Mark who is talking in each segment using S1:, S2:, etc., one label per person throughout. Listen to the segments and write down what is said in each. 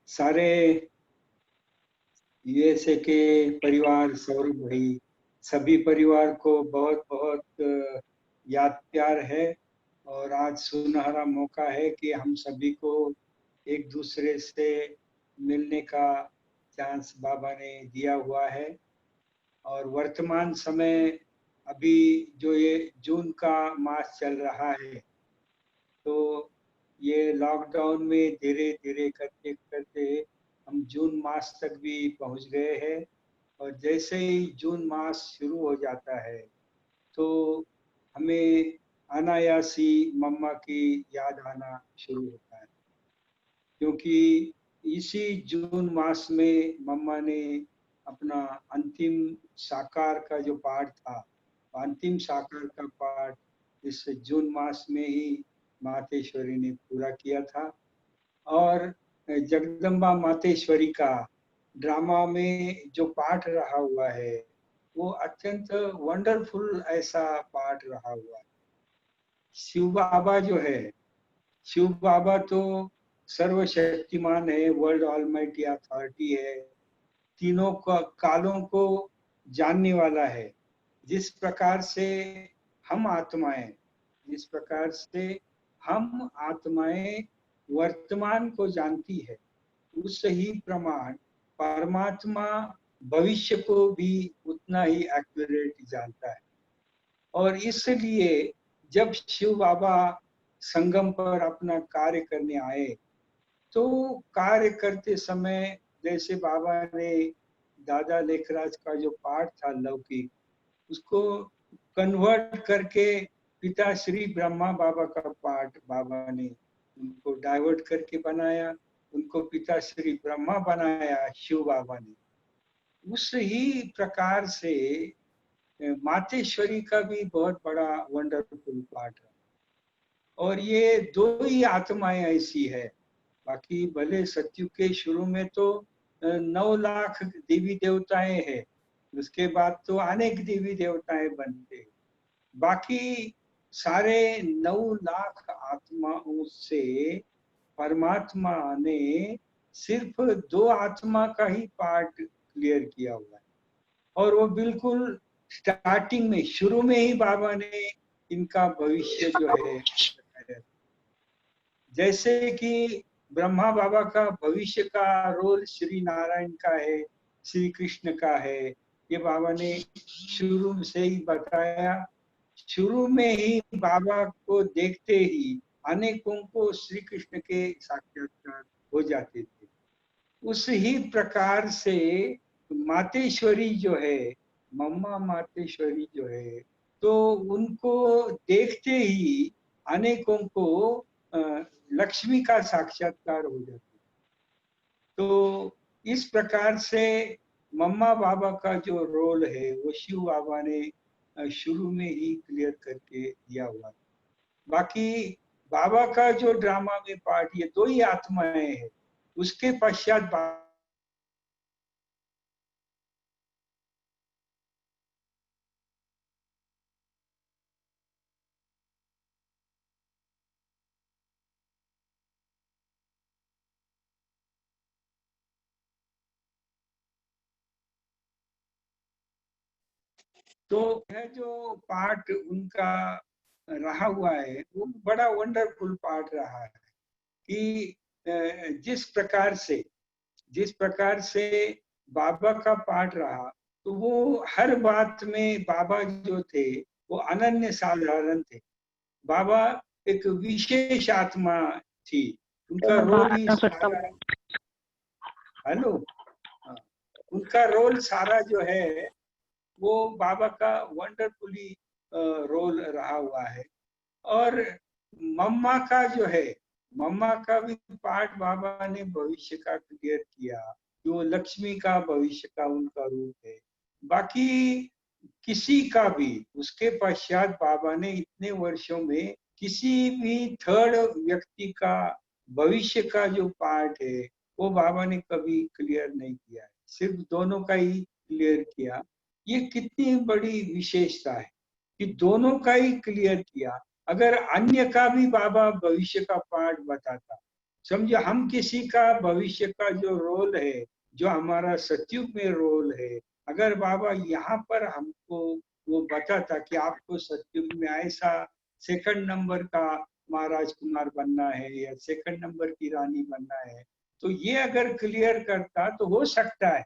S1: सारे यूएसए के परिवार, सौरभ भाई, सभी परिवार को बहुत बहुत याद प्यार है। और आज सुनहरा मौका है कि हम सभी को एक दूसरे से मिलने का चांस बाबा ने दिया हुआ है। और वर्तमान समय अभी जो ये जून का मास चल रहा है, तो ये लॉकडाउन में धीरे धीरे करते करते हम जून मास तक भी पहुंच गए हैं। और जैसे ही जून मास शुरू हो जाता है, तो हमें अनायासी मम्मा की याद आना शुरू होता है, क्योंकि इसी जून मास में मम्मा ने अपना अंतिम साकार का जो पाठ था, अंतिम साकार का पाठ इस जून मास में ही मातेश्वरी ने पूरा किया था। और जगदम्बा मातेश्वरी का ड्रामा में जो पाठ रहा हुआ है, वो अत्यंत वंडरफुल ऐसा पाठ रहा हुआ है। शिव बाबा जो है, शिव बाबा तो सर्वशक्तिमान है, वर्ल्ड ऑलमाइटी अथॉरिटी है, तीनों कालों को जानने वाला है। जिस प्रकार से हम आत्माएं जिस प्रकार से हम आत्माएं वर्तमान को जानती है, उस ही प्रमाण परमात्मा भविष्य को भी उतना ही एक्यूरेट जानता है। और इसलिए जब शिव बाबा संगम पर अपना कार्य करने आए, तो कार्य करते समय जैसे बाबा ने दादा लेखराज का जो पाठ था लौकिक, उसको कन्वर्ट करके पिता श्री ब्रह्मा बाबा का पाठ बाबा ने उनको डाइवर्ट करके बनाया, उनको पिता श्री ब्रह्मा बनाया शिव बाबा ने। उस ही प्रकार से मातेश्वरी का भी बहुत बड़ा वंडरफुल पाठ है। और ये दो ही आत्माएं ऐसी है, बाकी भले सत्युग के शुरू में तो 9 लाख देवी देवताएं हैं, उसके बाद तो अनेक देवी देवताएं बनते हैं। बाकी सारे 9 लाख आत्माओं से परमात्मा ने सिर्फ 2 आत्मा का ही पार्ट क्लियर किया हुआ है। और वो बिल्कुल स्टार्टिंग में, शुरू में ही बाबा ने इनका भविष्य जो है बताया। जैसे कि ब्रह्मा बाबा का भविष्य का रोल श्री नारायण का है, श्री कृष्ण का है, ये बाबा ने शुरू से ही बताया। शुरू में ही बाबा को देखते ही अनेकों को श्री कृष्ण के साक्षात्कार हो जाते थे। उस ही प्रकार से मातेश्वरी जो है, मम्मा मातेश्वरी जो है, तो उनको देखते ही अनेकों को लक्ष्मी का साक्षात्कार हो जाता। तो इस प्रकार से मम्मा बाबा का जो रोल है, वो शिव बाबा ने शुरू में ही क्लियर करके दिया हुआ। बाकी बाबा का जो ड्रामा में पार्ट, ये दो ही आत्माएं हैं, उसके पश्चात तो यह जो पार्ट उनका रहा हुआ है, वो बड़ा वंडरफुल पार्ट रहा है कि जिस प्रकार से बाबा का पार्ट रहा, तो वो हर बात में बाबा जो थे वो अनन्य साधारण थे। बाबा एक विशेष आत्मा थी, उनका रोल ही सारा, हेलो, हाँ, उनका रोल सारा जो है वो बाबा का वंडरफुली रोल रहा हुआ है। और मम्मा का जो है, मम्मा का भी पार्ट बाबा ने भविष्य का क्लियर किया, जो लक्ष्मी का भविष्य का उनका रूप है। बाकी किसी का भी उसके पश्चात बाबा ने इतने वर्षों में किसी भी थर्ड व्यक्ति का भविष्य का जो पार्ट है, वो बाबा ने कभी क्लियर नहीं किया है, सिर्फ दोनों का ही क्लियर किया। ये कितनी बड़ी विशेषता है कि दोनों का ही क्लियर किया। अगर अन्य का भी बाबा भविष्य का पार्ट बताता, समझो हम किसी का भविष्य का जो रोल है, जो हमारा सतयुग में रोल है, अगर बाबा यहाँ पर हमको वो बताता कि आपको सतयुग में ऐसा सेकंड नंबर का महाराज कुमार बनना है या सेकंड नंबर की रानी बनना है, तो ये अगर क्लियर करता तो हो सकता है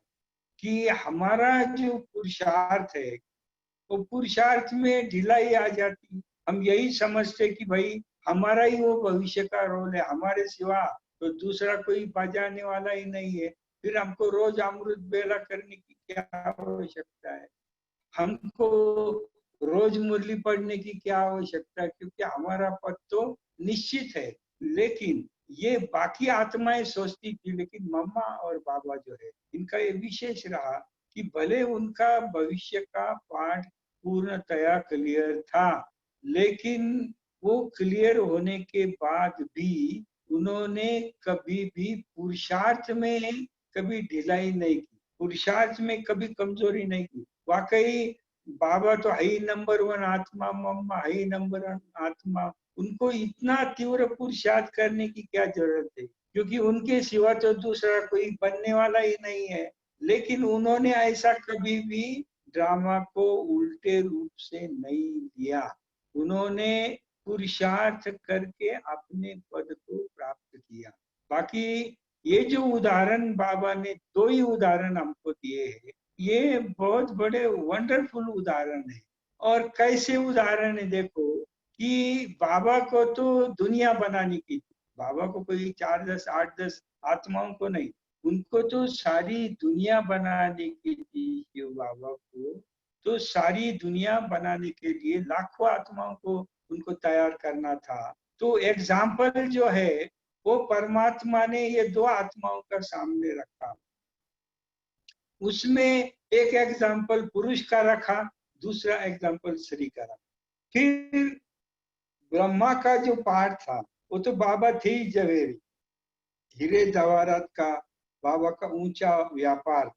S1: कि हमारा जो पुरुषार्थ है वो पुरुषार्थ में ढिलाई आ जाती। हम यही समझते कि भाई हमारा ही वो भविष्य का रोल है, हमारे सिवा तो दूसरा कोई बजाने वाला ही नहीं है, फिर हमको रोज अमृत बेला करने की क्या आवश्यकता है, हमको रोज मुरली पढ़ने की क्या आवश्यकता है, क्योंकि हमारा पद तो निश्चित है। लेकिन ये बाकी आत्माएं सोचती थी, लेकिन मम्मा और बाबा जो है इनका ये विशेष रहा कि भले उनका भविष्य का पाठ पूर्णतया क्लियर था, लेकिन वो क्लियर होने के बाद भी उन्होंने कभी भी पुरुषार्थ में कभी ढिलाई नहीं की, पुरुषार्थ में कभी कमजोरी नहीं की। वाकई बाबा तो है ही नंबर वन आत्मा, मम्मा है ही नंबर वन आत्मा, उनको इतना तीव्र पुरुषार्थ करने की क्या जरूरत है, क्योंकि उनके सिवा तो दूसरा कोई बनने वाला ही नहीं है। लेकिन उन्होंने ऐसा कभी भी ड्रामा को उल्टे रूप से नहीं लिया, उन्होंने पुरुषार्थ करके अपने पद को प्राप्त किया। बाकी ये जो उदाहरण बाबा ने दो ही उदाहरण हमको दिए हैं, ये बहुत बड़े वंडरफुल उदाहरण है। और कैसे उदाहरण है देखो कि बाबा को तो दुनिया बनाने की थी, बाबा को कोई 4-10 8-10 आत्माओं को नहीं, उनको तो सारी दुनिया बनाने की थी। शिव बाबा को तो सारी दुनिया बनाने के लिए लाखों आत्माओं को उनको तैयार करना था। तो एग्जाम्पल जो है वो परमात्मा ने ये दो आत्माओं का सामने रखा, उसमें एक एग्जाम्पल पुरुष का रखा, दूसरा एग्जाम्पल स्त्री का रखा। फिर ब्रह्मा का जो पार्ट था वो तो बाबा थे ही जवेरी, हीरे जवाहरात का बाबा का ऊंचा व्यापार,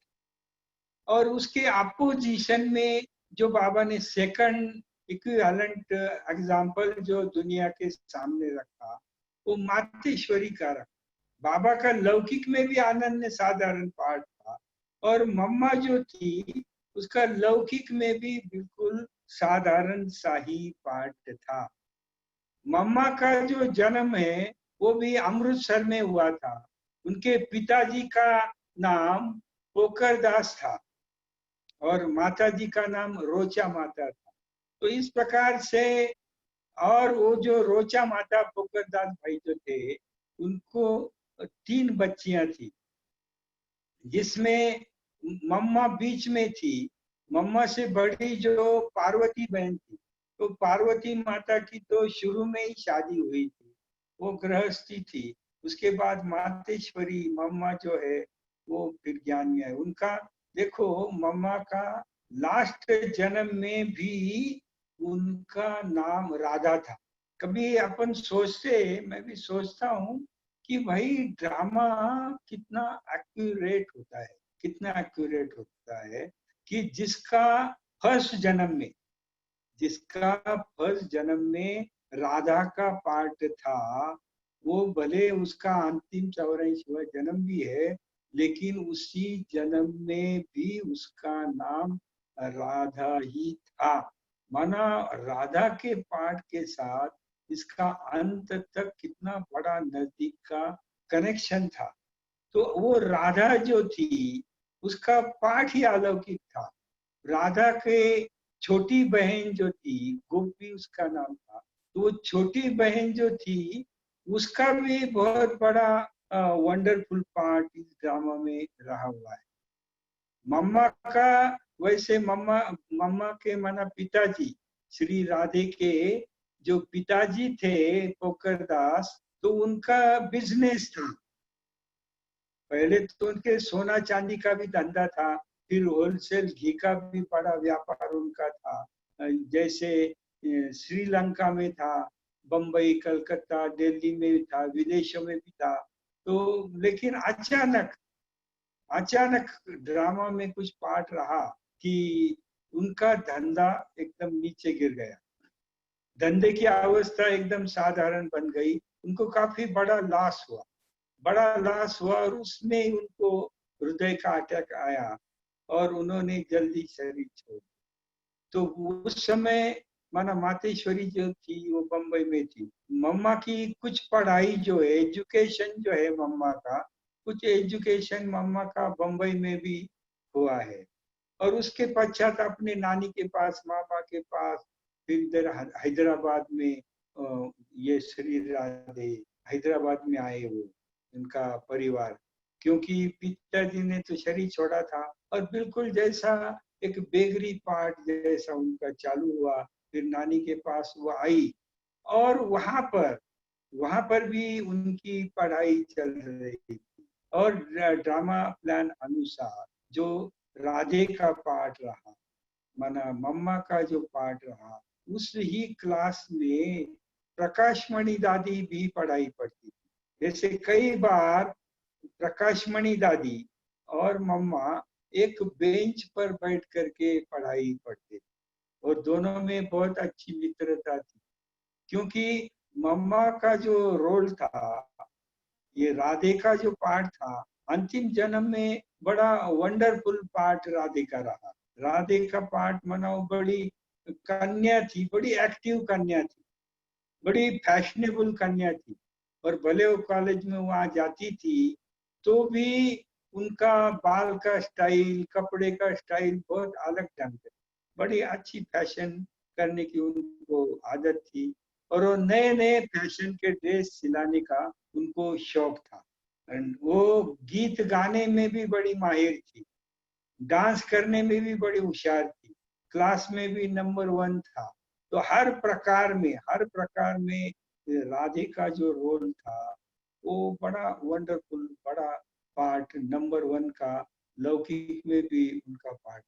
S1: और उसके अपोजिशन में जो बाबा ने सेकंड इक्विवेलेंट एग्जाम्पल जो दुनिया के सामने रखा वो मातेश्वरी का रखा। बाबा का लौकिक में भी आनंद साधारण पाठ था, और मम्मा जो थी उसका लौकिक में भी बिल्कुल साधारण सा ही पाठ था। मम्मा का जो जन्म है वो भी अमृतसर में हुआ था, उनके पिताजी का नाम पोकर दास था और माता जी का नाम रोचा माता था। तो इस प्रकार से, और वो जो रोचा माता पोकर दास भाई जो थे उनको 3 बच्चियां थी, जिसमें मम्मा बीच में थी। मम्मा से बड़ी जो पार्वती बहन थी, तो पार्वती माता की तो शुरू में ही शादी हुई थी, वो गृहस्थी थी। उसके बाद मातेश्वरी मम्मा जो है वो विज्ञानी है। उनका देखो मम्मा का लास्ट जन्म में भी उनका नाम राधा था। कभी अपन सोचते, मैं भी सोचता हूँ कि भाई ड्रामा कितना एक्यूरेट होता है, कितना एक्यूरेट होता है कि जिसका फर्स्ट जन्म में राधा का पार्ट था, वो भले उसका अंतिम 84वां जन्म भी है, लेकिन उसी जन्म में भी उसका नाम राधा ही था। माना राधा के पार्ट के साथ इसका अंत तक कितना बड़ा नजदीक का कनेक्शन था। तो वो राधा जो थी उसका पाठ ही अलौकिक था। राधा के छोटी बहन जो थी गोपी उसका नाम था, तो वो छोटी बहन जो थी उसका भी बहुत बड़ा वंडरफुल पार्ट इस ड्रामा में रहा हुआ है। मम्मा का, वैसे मम्मा मम्मा के माना पिताजी श्री राधे के जो पिताजी थे पोकर दास, तो उनका बिजनेस था। पहले तो उनके सोना चांदी का भी धंधा था, फिर होलसेल घी का भी बड़ा व्यापार उनका था। जैसे श्रीलंका में था, बम्बई कलकत्ता दिल्ली में था, विदेशों में भी था। तो लेकिन अचानक अचानक ड्रामा में कुछ पार्ट रहा कि उनका धंधा एकदम नीचे गिर गया, धंधे की अवस्था एकदम साधारण बन गई, उनको काफी बड़ा लॉस हुआ। बड़ा लॉस हुआ और उसमें उनको हृदय का अटैक आया और उन्होंने जल्दी शरीर छोड़। तो उस समय माना मातेश्वरी जो थी वो बम्बई में थी। मम्मा की कुछ पढ़ाई जो है, एजुकेशन जो है मम्मा का, कुछ एजुकेशन मम्मा का बम्बई में भी हुआ है। और उसके पश्चात अपने नानी के पास, मामा के पास, फिर इधर हैदराबाद में ये श्री राधे हैदराबाद में आए वो, उनका परिवार, क्योंकि पिताजी ने तो शरीर छोड़ा था और बिल्कुल जैसा एक बेगरी पार्ट जैसा उनका चालू हुआ। फिर नानी के पास वो आई और वहां पर भी उनकी पढ़ाई चल रही थी। और ड्रामा प्लान अनुसार जो राधे का पार्ट रहा, माना मम्मा का जो पार्ट रहा, उस ही क्लास में प्रकाशमणि दादी भी पढ़ाई पढ़ती थी। जैसे कई बार प्रकाशमणि दादी और मम्मा एक बेंच पर बैठ करके पढ़ाई पढ़ते थे और दोनों में बहुत अच्छी मित्रता थी। क्योंकि मम्मा का जो रोल था, ये राधे का जो पार्ट था, अंतिम जन्म में बड़ा वंडरफुल पार्ट राधे का रहा। राधे का पार्ट मनाओ, बड़ी कन्या थी, बड़ी एक्टिव कन्या थी, बड़ी फैशनेबल कन्या थी। और भले वो कॉलेज में वहां जाती थी तो भी उनका बाल का स्टाइल, कपड़े का स्टाइल बहुत अलग ढंग से, बड़ी अच्छी फैशन करने की उनको आदत थी। और वो नए नए फैशन के ड्रेस सिलाने का उनको शौक था। एंड वो गीत गाने में भी बड़ी माहिर थी, डांस करने में भी बड़ी होशियार थी, क्लास में भी नंबर वन था। तो हर प्रकार में राधे का जो रोल था वो बड़ा वंडरफुल, बड़ा पार्ट नंबर वन का, लौकिक में भी उनका पार्ट।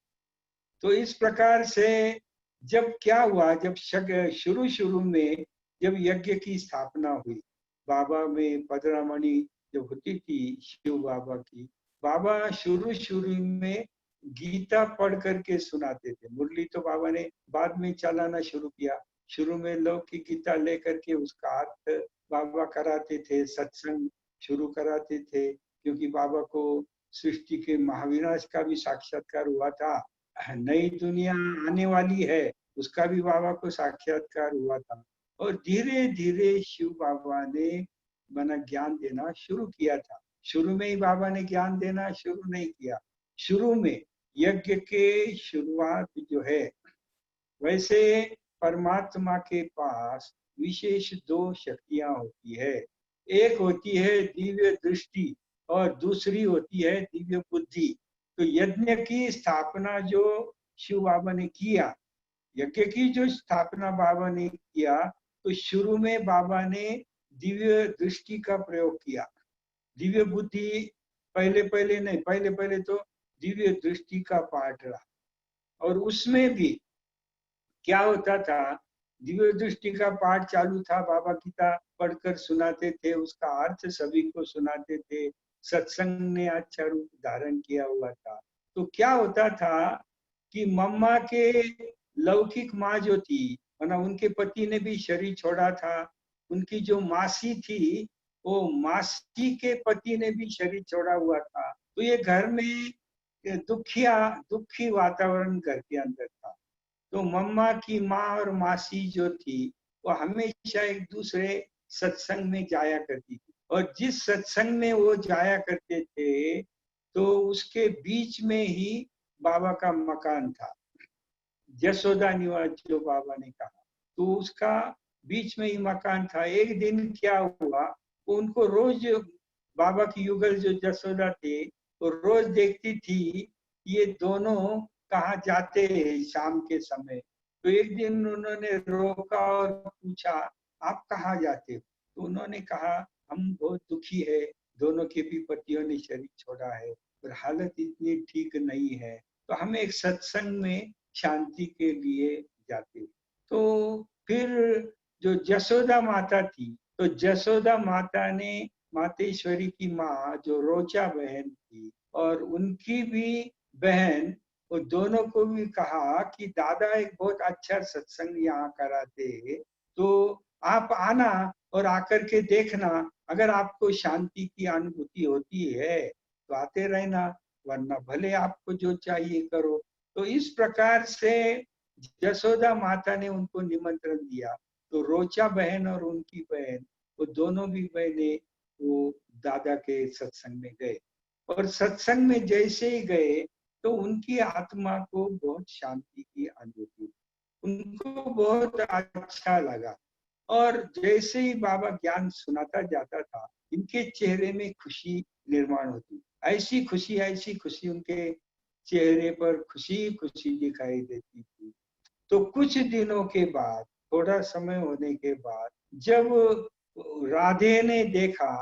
S1: तो इस प्रकार से जब क्या हुआ, जब शुरू शुरू में जब यज्ञ की स्थापना हुई, बाबा में पदरामणि जब होती थी शिव बाबा की, बाबा शुरू शुरू में गीता पढ़ करके सुनाते थे। मुरली तो बाबा ने बाद में चलाना शुरू किया। शुरू में लौकिक गीता लेकर के उसका अर्थ बाबा कराते थे, सत्संग शुरू कराते थे, क्योंकि बाबा को सृष्टि के महाविनाश का भी साक्षात्कार हुआ था, नई दुनिया आने वाली है उसका भी बाबा को साक्षात्कार हुआ था। और धीरे धीरे शिव बाबा ने बना ज्ञान देना शुरू किया था। शुरू में ही बाबा ने ज्ञान देना शुरू नहीं किया। शुरू में यज्ञ के शुरुआत जो है, वैसे परमात्मा के पास विशेष दो शक्तियां होती है। एक होती है दिव्य दृष्टि और दूसरी होती है दिव्य बुद्धि। तो यज्ञ की स्थापना जो शिव बाबा ने किया, यज्ञ की जो स्थापना बाबा ने किया, तो शुरू में बाबा ने दिव्य दृष्टि का प्रयोग किया। दिव्य बुद्धि पहले पहले नहीं, पहले पहले तो दिव्य दृष्टि का पाठ रहा। और उसमें भी क्या होता था, दिव्य दृष्टि का पाठ चालू था, बाबा गीता पढ़कर सुनाते थे, उसका अर्थ सभी को सुनाते थे, सत्संग ने अच्छा रूप धारण किया हुआ था। तो क्या होता था कि मम्मा के लौकिक माँ जो थी, मतलब उनके पति ने भी शरीर छोड़ा था, उनकी जो मासी थी, वो मासी के पति ने भी शरीर छोड़ा हुआ था। तो ये घर में दुखी वातावरण घर के अंदर था। तो मम्मा की माँ और मासी जो थी वो हमेशा एक दूसरे सत्संग में जाया करती थी। और जिस सत्संग में वो जाया करते थे तो उसके बीच में ही बाबा का मकान था, यशोदा निवास जो बाबा ने कहा, तो उसका बीच में ही मकान था। एक दिन क्या हुआ, उनको रोज बाबा की युगल जो यशोदा थे, तो रोज देखती थी ये दोनों कहाँ जाते हैं शाम के समय। तो एक दिन उन्होंने रोका और पूछा, आप कहाँ जाते हो? तो उन्होंने कहा, हम बहुत दुखी है, दोनों के भी पतियों ने शरीर छोड़ा है और हालत इतनी ठीक नहीं है, तो हम एक सत्संग में शांति के लिए जाते। तो फिर जो जसोदा माता थी, तो जसोदा माता ने मातेश्वरी की माँ जो रोचा बहन थी और उनकी भी बहन, वो दोनों को भी कहा कि दादा एक बहुत अच्छा सत्संग यहाँ कराते हैं, तो आप आना और आकर के देखना, अगर आपको शांति की अनुभूति होती है तो आते रहना, वरना भले आपको जो चाहिए करो। तो इस प्रकार से यशोदा माता ने उनको निमंत्रण दिया। तो रोचा बहन और उनकी बहन, वो दोनों भी बहनें वो दादा के सत्संग में गए। और सत्संग में जैसे ही गए तो उनकी आत्मा को बहुत शांति की अनुभूति, उनको बहुत अच्छा लगा। और जैसे ही बाबा ज्ञान सुनाता जाता था, इनके चेहरे में खुशी निर्माण होती, ऐसी खुशी उनके चेहरे पर खुशी खुशी दिखाई देती थी। तो कुछ दिनों के बाद, थोड़ा समय होने के बाद, जब राधे ने देखा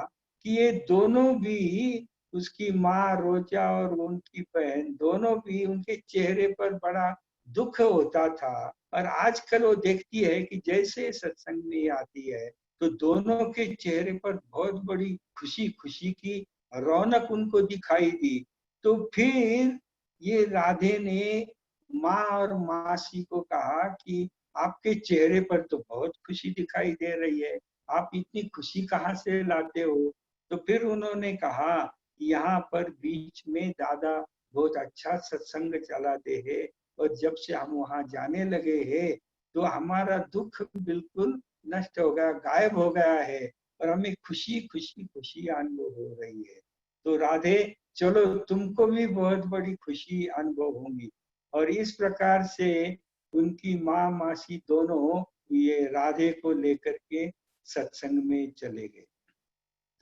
S1: कि ये दोनों भी, उसकी माँ रोजा और उनकी बहन दोनों भी, उनके चेहरे पर बड़ा दुख होता था। और आजकल वो देखती है कि जैसे सत्संग में आती है तो दोनों के चेहरे पर बहुत बड़ी खुशी खुशी की रौनक उनको दिखाई दी। तो फिर ये राधे ने माँ और मासी को कहा कि आपके चेहरे पर तो बहुत खुशी दिखाई दे रही है, आप इतनी खुशी कहाँ से लाते हो? तो फिर उन्होंने कहा, यहाँ पर बीच में दादा बहुत अच्छा सत्संग चलाते हैं, और जब से हम वहाँ जाने लगे हैं तो हमारा दुख बिल्कुल नष्ट हो गया, गायब हो गया है, और हमें खुशी खुशी खुशी अनुभव हो रही है। तो राधे, चलो तुमको भी बहुत बड़ी खुशी अनुभव होंगी। और इस प्रकार से उनकी माँ मासी दोनों ये राधे को लेकर के सत्संग में चले गए।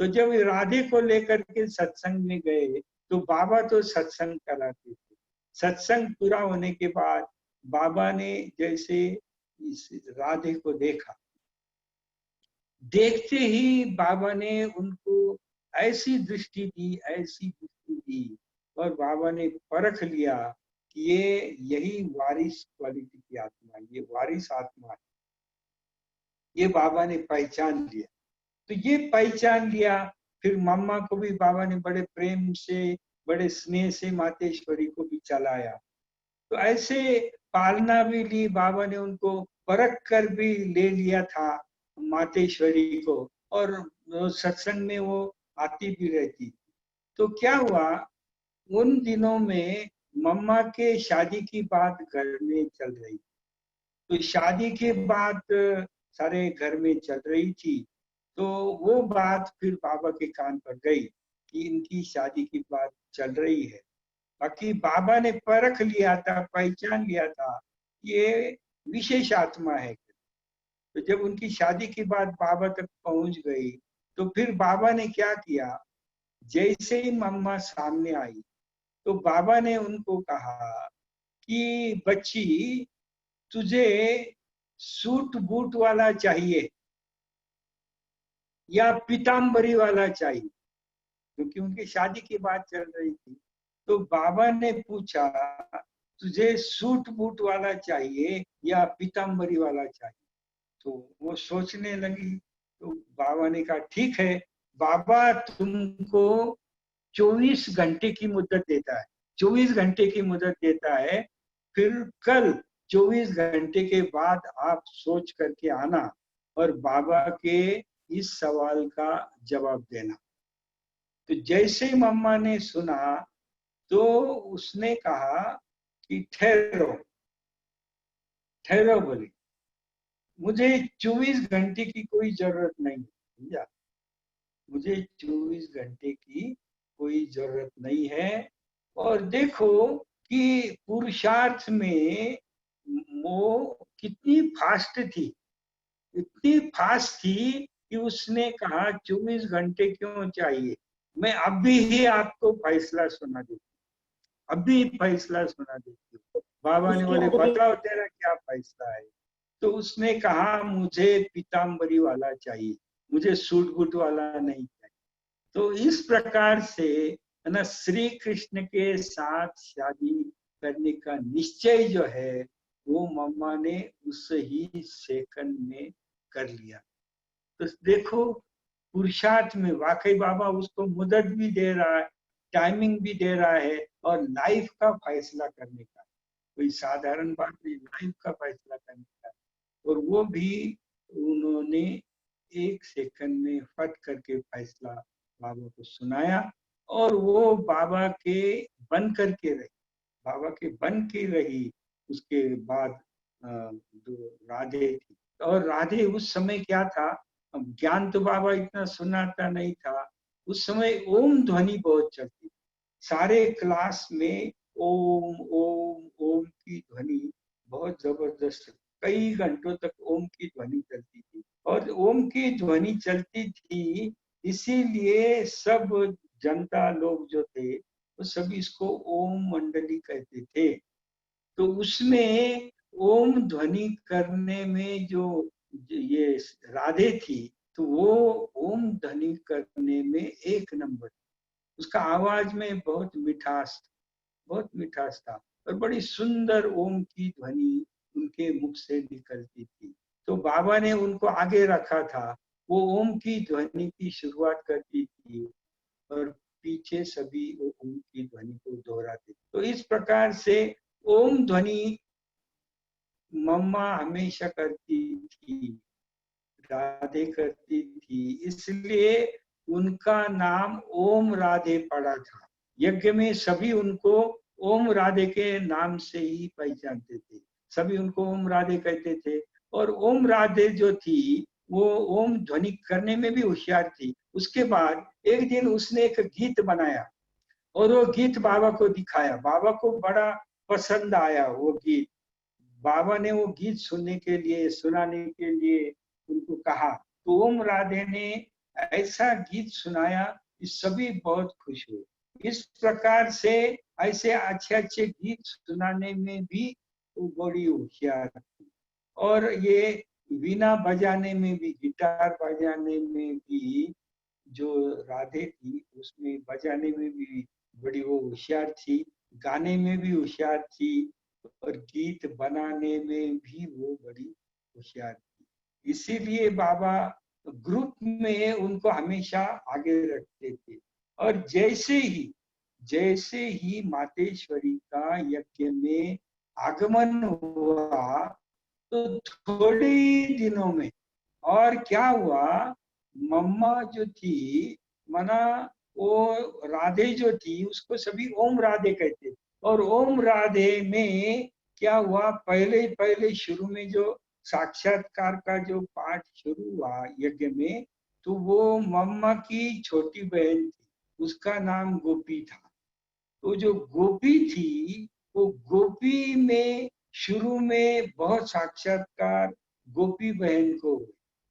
S1: तो जब राधे को लेकर के सत्संग में गए तो बाबा तो सत्संग कराते थे। सत्संग पूरा होने के बाद बाबा ने जैसे इस राधे को देखा, देखते ही बाबा ने उनको ऐसी दृष्टि दी, ऐसी दृष्टि दी, और बाबा ने परख लिया कि ये यही वारिस क्वालिटी की आत्मा है, ये वारिस आत्मा है। ये बाबा ने पहचान लिया। तो ये पहचान लिया। फिर मम्मा को भी बाबा ने बड़े प्रेम से, बड़े स्नेह से मातेश्वरी को भी चलाया। तो ऐसे पालना भी ली बाबा ने, उनको परख कर भी ले लिया था मातेश्वरी को, और सत्संग में वो आती भी रहती। तो क्या हुआ, उन दिनों में मम्मा के शादी की बात घर में चल रही, तो शादी के बाद सारे घर में चल रही थी। तो वो बात फिर बाबा के कान पर गई कि इनकी शादी की बात चल रही है। बाकी बाबा ने परख लिया था, पहचान लिया था, ये विशेष आत्मा है। तो जब उनकी शादी की बात बाबा तक पहुंच गई तो फिर बाबा ने क्या किया, जैसे ही मम्मा सामने आई तो बाबा ने उनको कहा कि बच्ची, तुझे सूट बूट वाला चाहिए या पीताम्बरी वाला चाहिए, क्योंकि उनकी शादी की बात चल रही थी। तो बाबा ने पूछा, तुझे सूट बूट वाला चाहिए या पीताम्बरी वाला चाहिए? तो वो सोचने लगी। तो बाबा ने कहा, ठीक है, बाबा तुमको 24 घंटे की मुद्दत देता है, 24 घंटे की मुद्दत देता है। फिर कल 24 घंटे के बाद आप सोच करके आना और बाबा के इस सवाल का जवाब देना। तो जैसे ही मम्मा ने सुना तो उसने कहा कि ठहरो ठहरो, बोली, मुझे 24 घंटे की कोई जरूरत नहीं, समझा? मुझे 24 घंटे की कोई जरूरत नहीं है। और देखो कि पुरुषार्थ में वो कितनी फास्ट थी, इतनी फास्ट थी कि उसने कहा 24 घंटे क्यों चाहिए, मैं अभी ही आपको फैसला सुना देती हूँ, अभी फैसला सुना देती हूँ। बाबा ने बोले, बताओ तेरा क्या फैसला है? तो उसने कहा, मुझे पीताम्बरी वाला चाहिए, मुझे सूट बूट वाला नहीं चाहिए। तो इस प्रकार से है ना, श्री कृष्ण के साथ शादी करने का निश्चय जो है वो मम्मा ने उस ही सेकंड में कर लिया। तो देखो, पुरुषार्थ में वाकई बाबा उसको मदद भी दे रहा है, टाइमिंग भी दे रहा है, और लाइफ का फैसला करने का, कोई साधारण बात नहीं, लाइफ का फैसला करने का। और वो भी उन्होंने एक सेकंड में फट करके फैसला बाबा को सुनाया और वो बाबा के बन करके रही, बाबा के बन के रही। उसके बाद जो राधे थी, और राधे उस समय क्या था, ज्ञान तो बाबा इतना सुनाता नहीं था, उस समय ओम ध्वनि बहुत चलती, सारे क्लास में ओम ओम ओम की ध्वनि बहुत जबरदस्त, कई घंटों तक ओम की ध्वनि चलती थी। और ओम की ध्वनि चलती थी इसीलिए सब जनता लोग जो थे वो सभी इसको ओम मंडली कहते थे। तो उसमें ओम ध्वनि करने में जो ये राधे थी, तो वो ओम ध्वनि करने में एक नंबर, उसका आवाज में बहुत मिठास था और बड़ी सुंदर ओम की ध्वनि उनके मुख से निकलती थी। तो बाबा ने उनको आगे रखा था, वो ओम की ध्वनि की शुरुआत करती थी और पीछे सभी वो ओम की ध्वनि को दोहराते। तो इस प्रकार से ओम ध्वनि मम्मा हमेशा करती थी, राधे करती थी, इसलिए उनका नाम ओम राधे पड़ा था। यज्ञ में सभी उनको ओम राधे के नाम से ही पहचानते थे, सभी उनको ओम राधे कहते थे। और ओम राधे जो थी वो ओम ध्वनि करने में भी होशियार थी। उसके बाद एक दिन उसने एक गीत बनाया और वो गीत बाबा को दिखाया, बाबा को बड़ा पसंद आया वो गीत। बाबा ने वो गीत सुनने के लिए, सुनाने के लिए उनको कहा, तो ओम राधे ने ऐसा गीत सुनाया कि सभी बहुत खुश हुए। इस प्रकार से ऐसे अच्छे अच्छे गीत सुनाने में भी वो बड़ी होशियार थी। और ये वीणा बजाने में भी, गिटार बजाने में भी जो राधे थी उसमें बजाने में भी बड़ी वो होशियार थी, गाने में भी होशियार थी और गीत बनाने में भी वो बड़ी होशियार थी। इसीलिए बाबा ग्रुप में उनको हमेशा आगे रखते थे। और जैसे ही मातेश्वरी का यज्ञ में आगमन हुआ तो थोड़े ही दिनों में और क्या हुआ, मम्मा जो थी मना, वो राधे जो थी उसको सभी ओम राधे कहते थे। और ओम राधे में क्या हुआ, पहले पहले शुरू में जो साक्षात्कार का जो पाठ शुरू हुआ यज्ञ में, तो वो मम्मा की छोटी बहन थी, उसका नाम गोपी था। तो जो गोपी थी वो गोपी में शुरू में बहुत साक्षात्कार गोपी बहन को,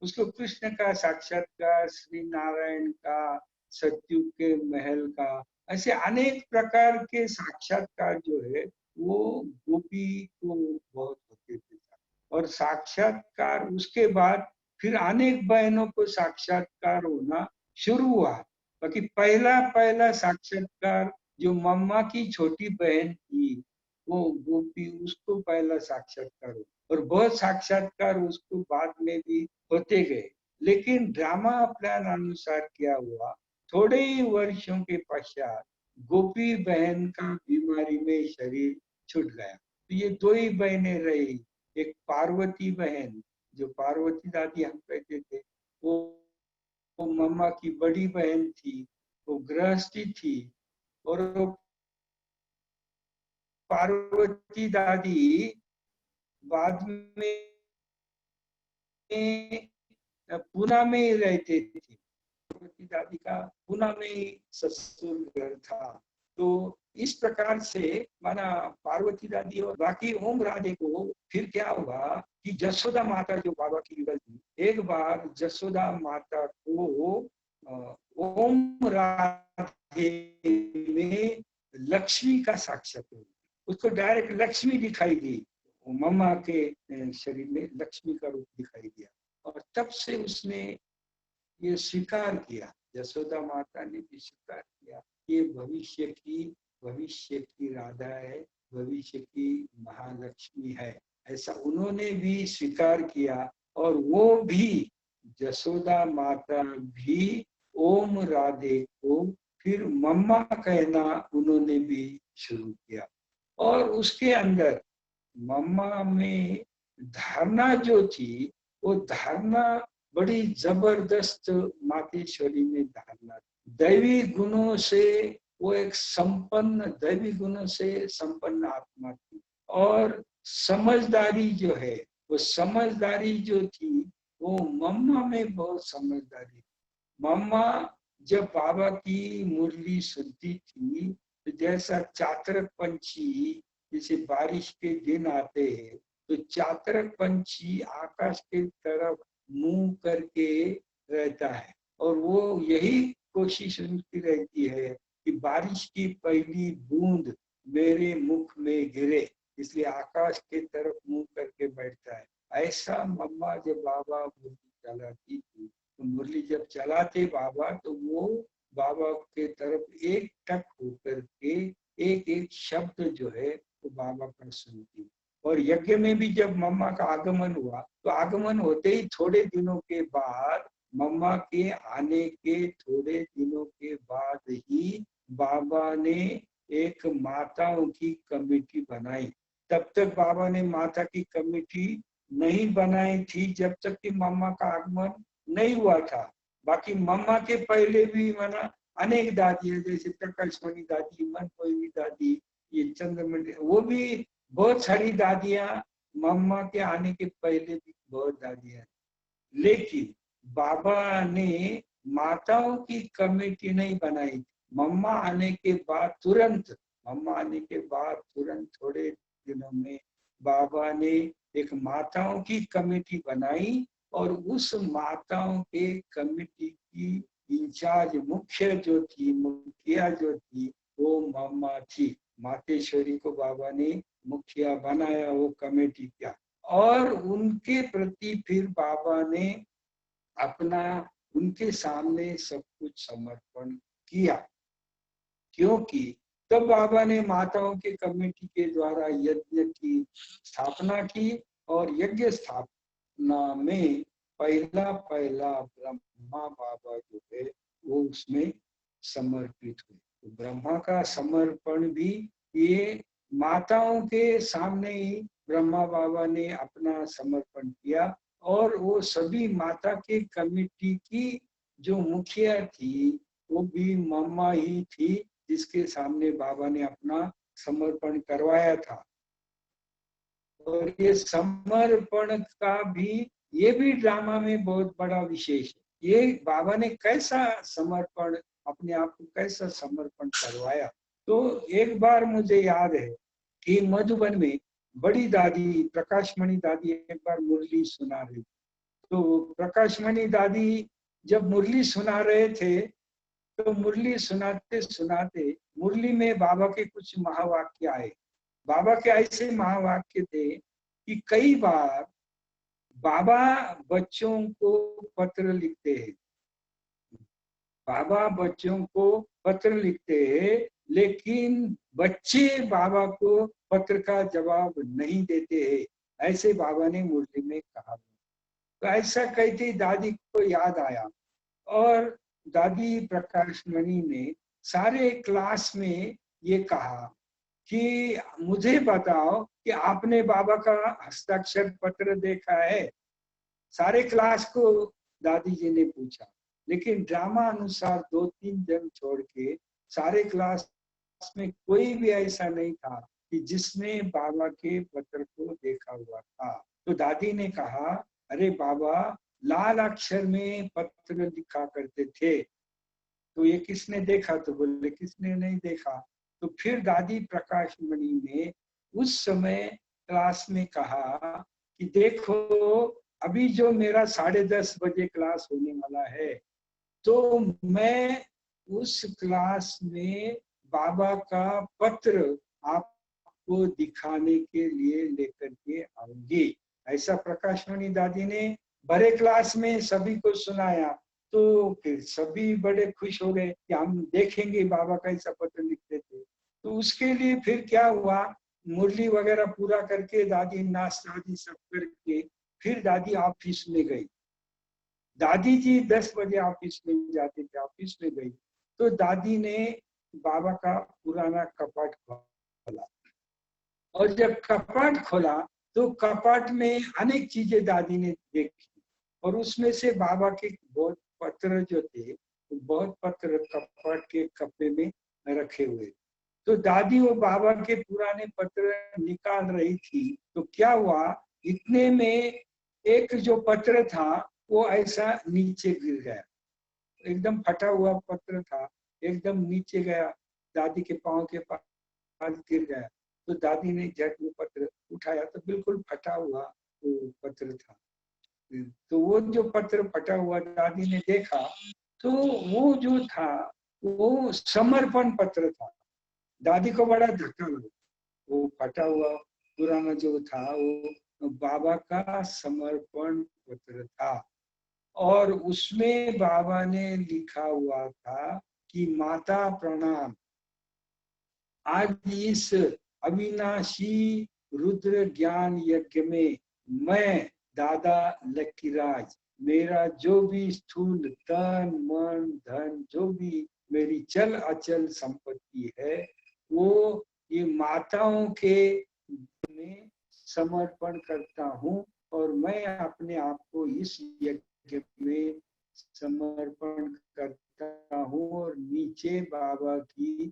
S1: उसको कृष्ण का साक्षात्कार, श्री नारायण का, सत्यु के महल का, ऐसे अनेक प्रकार के साक्षात्कार जो है वो गोपी को बहुत होते थे। और साक्षात्कार उसके बाद फिर अनेक बहनों को साक्षात्कार होना शुरू हुआ। बाकी पहला पहला साक्षात्कार जो मम्मा की छोटी बहन थी वो गोपी, उसको पहला साक्षात्कार हुआ और बहुत साक्षात्कार उसको बाद में भी होते गए। लेकिन ड्रामा प्लान अनुसार क्या हुआ, थोड़े ही वर्षों के पश्चात गोपी बहन का बीमारी में शरीर छूट गया। तो ये दो ही बहनें रही, एक पार्वती बहन जो पार्वती दादी हम कहते थे, वो मम्मा की बड़ी बहन थी, वो गृहस्थी थी। और वो पार्वती दादी बाद में पूना में ही रहते थे, पार्वती दादी का पूना में ही ससुर घर था। तो इस प्रकार से माना पार्वती दादी और बाकी ओम राधे को फिर क्या हुआ कि जसोदा माता जो बाबा की युगल थी, एक बार जसोदा माता को ओम राधे में लक्ष्मी का साक्षात्कार, उसको डायरेक्ट लक्ष्मी दिखाई दी, मम्मा के शरीर में लक्ष्मी का रूप दिखाई दिया। और तब से उसने ये स्वीकार किया, यशोदा माता ने भी स्वीकार किया, ये भविष्य की राधा है, भविष्य की महालक्ष्मी है, ऐसा उन्होंने भी स्वीकार किया। और वो भी यशोदा माता भी ओम राधे को फिर मम्मा कहना उन्होंने भी शुरू किया। और उसके अंदर मम्मा में धारणा जो थी वो धारणा बड़ी जबरदस्त मातेश्वरी में धारणा। दैवी गुणों से वो एक संपन्न, दैवी गुणों से संपन्न आत्मा थी। और समझदारी जो है, वो समझदारी जो थी वो मम्मा में बहुत समझदारी। मम्मा जब बाबा की मुरली सुनती थी तो जैसा चातरक पंछी, जैसे बारिश के दिन आते हैं तो चातरक पंछी आकाश की तरफ मुंह करके रहता है और वो यही कोशिश उनकी रहती है कि बारिश की पहली बूंद मेरे मुख में गिरे, इसलिए आकाश की तरफ मुंह करके बैठता है। ऐसा मम्मा जब बाबा मुरली चलाती थी तो मुरली जब चलाते बाबा तो वो बाबा के तरफ एक टक होकर के एक एक शब्द जो है वो बाबा का सुनती। और यज्ञ में भी जब मम्मा का आगमन हुआ तो आगमन होते ही थोड़े दिनों के बाद, मम्मा के आने के थोड़े दिनों के बाद ही बाबा ने एक माताओं की कमेटी बनाई। तब तक बाबा ने माता की कमेटी नहीं बनाई थी जब तक कि मम्मा का आगमन नहीं हुआ था। बाकी मम्मा के पहले भी माना अनेक दादियां, जैसे प्रकाशमणि दादी, मनमोहिनी दादी, ये चंद्रमणि, वो भी बहुत सारी दादियां मम्मा के आने के पहले भी बहुत दादियां। लेकिन बाबा ने माताओं की कमेटी नहीं बनाई। मम्मा आने के बाद तुरंत, मम्मा आने के बाद तुरंत थोड़े दिनों में बाबा ने एक माताओं की कमेटी बनाई और उस माताओं के कमेटी की इंचार्ज, मुख्य जो थी, मुखिया जो थी, वो मम्मा थी। मातेश्वरी को बाबा ने मुखिया बनाया वो कमेटी का। और उनके प्रति फिर बाबा ने अपना, उनके सामने सब कुछ समर्पण किया, क्योंकि तब बाबा ने माताओं के कमेटी के द्वारा यज्ञ की स्थापना की और यज्ञ स्थापना में पहला पहला ब्रह्मा बाबा जो है वो उसमें समर्पित हुए। तो ब्रह्मा का समर्पण भी ये माताओं के सामने ही ब्रह्मा बाबा ने अपना समर्पण किया। और वो सभी माता के कमेटी की जो मुखिया थी वो भी मम्मा ही थी, जिसके सामने बाबा ने अपना समर्पण करवाया था। और ये समर्पण का भी, ये भी ड्रामा में बहुत बड़ा विशेष है। ये बाबा ने कैसा समर्पण, अपने आप को कैसा समर्पण करवाया। तो एक बार मुझे याद है कि मधुबन में बड़ी दादी प्रकाशमणि दादी एक बार मुरली सुना रही। तो प्रकाशमणि दादी जब मुरली सुना रहे थे तो मुरली सुनाते सुनाते मुरली में बाबा के कुछ महावाक्य आए। बाबा के ऐसे महावाक्य थे कि कई बार बाबा बच्चों को पत्र लिखते हैं, बाबा बच्चों को पत्र लिखते हैं, लेकिन बच्चे बाबा को पत्र का जवाब नहीं देते हैं, ऐसे बाबा ने मुरली में कहा। तो ऐसा कहते दादी को याद आया और दादी प्रकाशमणि ने सारे क्लास में ये कहा कि मुझे बताओ कि आपने बाबा का हस्ताक्षर पत्र देखा है। सारे क्लास को दादी जी ने पूछा, लेकिन ड्रामा अनुसार 2-3 जन छोड़ के सारे क्लास में कोई भी ऐसा नहीं था कि जिसने बाबा के पत्र को देखा हुआ था। तो दादी ने कहा, अरे बाबा लाल अक्षर में पत्र लिखा करते थे, तो ये किसने देखा? तो बोले किसने नहीं देखा। तो फिर दादी प्रकाशमणि ने उस समय क्लास में कहा कि देखो अभी जो मेरा 10:30 बजे क्लास होने वाला है, तो मैं उस क्लास में बाबा का पत्र आपको दिखाने के लिए लेकर के आऊंगी। ऐसा प्रकाशमणि दादी ने भरे क्लास में सभी को सुनाया। तो फिर सभी बड़े खुश हो गए कि हम देखेंगे बाबा कैसा पत्र लिखते थे। तो उसके लिए फिर क्या हुआ, मुरली वगैरह पूरा करके दादी नाश्ता आदि सब करके फिर दादी ऑफिस में गई। दादी जी 10 बजे ऑफिस में जाते थे, ऑफिस में गई तो दादी ने बाबा का पुराना कपाट खोला और जब कपाट खोला तो कपाट में अनेक चीजें दादी ने देखी। और उसमें से बाबा के बहुत पत्र जो थे, बहुत पत्र कपट के कपड़े में रखे हुए। तो दादी वो बाबा के पुराने पत्र निकाल रही थी, तो क्या हुआ, इतने में एक जो पत्र था वो ऐसा नीचे गिर गया, एकदम फटा हुआ पत्र था, एकदम नीचे गया, दादी के पांव के पास गिर गया। तो दादी ने झट वो पत्र उठाया तो बिल्कुल फटा हुआ वो पत्र था। तो वो जो पत्र फटा हुआ दादी ने देखा, तो वो जो था वो समर्पण पत्र था। दादी को बड़ा धक्का लगा, वो फटा हुआ पुराना जो था वो बाबा का समर्पण पत्र था, और उसमें बाबा ने लिखा हुआ था कि माता प्रणाम, आज इस अविनाशी रुद्र ज्ञान यज्ञ में मैं दादा लकीराज, मेरा जो भी स्थूल तन मन धन, जो भी मेरी चल अचल संपत्ति है, वो ये माताओं के में समर्पण करता हूँ, और मैं अपने आप को इस यज्ञ में समर्पण करता हूँ। और नीचे बाबा की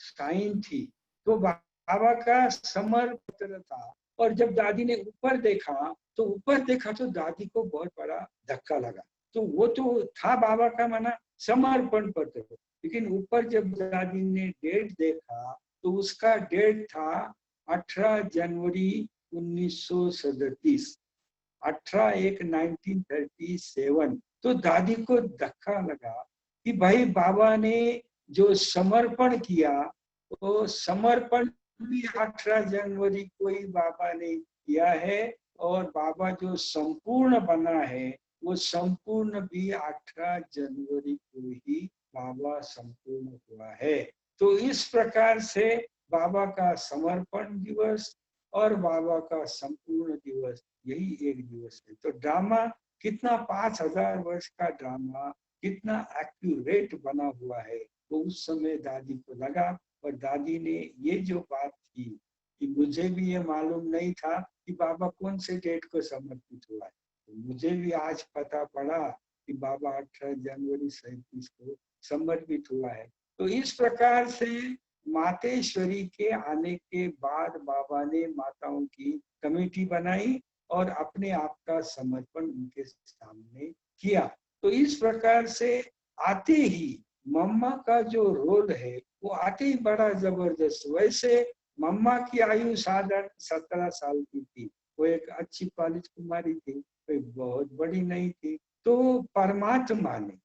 S1: साइन थी, तो बाबा का समर्पण था। और जब दादी ने ऊपर देखा तो दादी को बहुत बड़ा धक्का लगा। तो वो तो था बाबा का माना समर्पण पत्र, लेकिन ऊपर जब दादी ने डेट देखा तो उसका डेट था 18 जनवरी 1937, 18/1/1937। तो दादी को धक्का लगा कि भाई बाबा ने जो समर्पण किया, तो समर्पण भी 18 जनवरी को ही बाबा ने किया है, और बाबा जो संपूर्ण बना है वो संपूर्ण भी 18 जनवरी को ही बाबा संपूर्ण हुआ है। तो इस प्रकार से बाबा का समर्पण दिवस और बाबा का संपूर्ण दिवस यही एक दिवस है। तो ड्रामा कितना 5000 वर्ष का ड्रामा कितना एक्यूरेट बना हुआ है, तो उस समय दादी को लगा। और दादी ने ये जो बात की कि मुझे भी ये मालूम नहीं था कि बाबा कौन से डेट को समर्पित हुआ है, तो मुझे भी आज पता पड़ा कि बाबा 18 जनवरी 37 को समर्पित हुआ है। तो इस प्रकार से मातेश्वरी के आने के बाद बाबा ने माताओं की कमेटी बनाई और अपने आप का समर्पण उनके सामने किया। तो इस प्रकार से आते ही मम्मा का जो रोल है वो आते ही बड़ा जबरदस्त। वैसे मम्मा की आयु साधारण 17 साल की थी, वो एक अच्छी कॉलेज कुमारी थी, कोई बहुत बड़ी नहीं थी। तो परमात्मा ने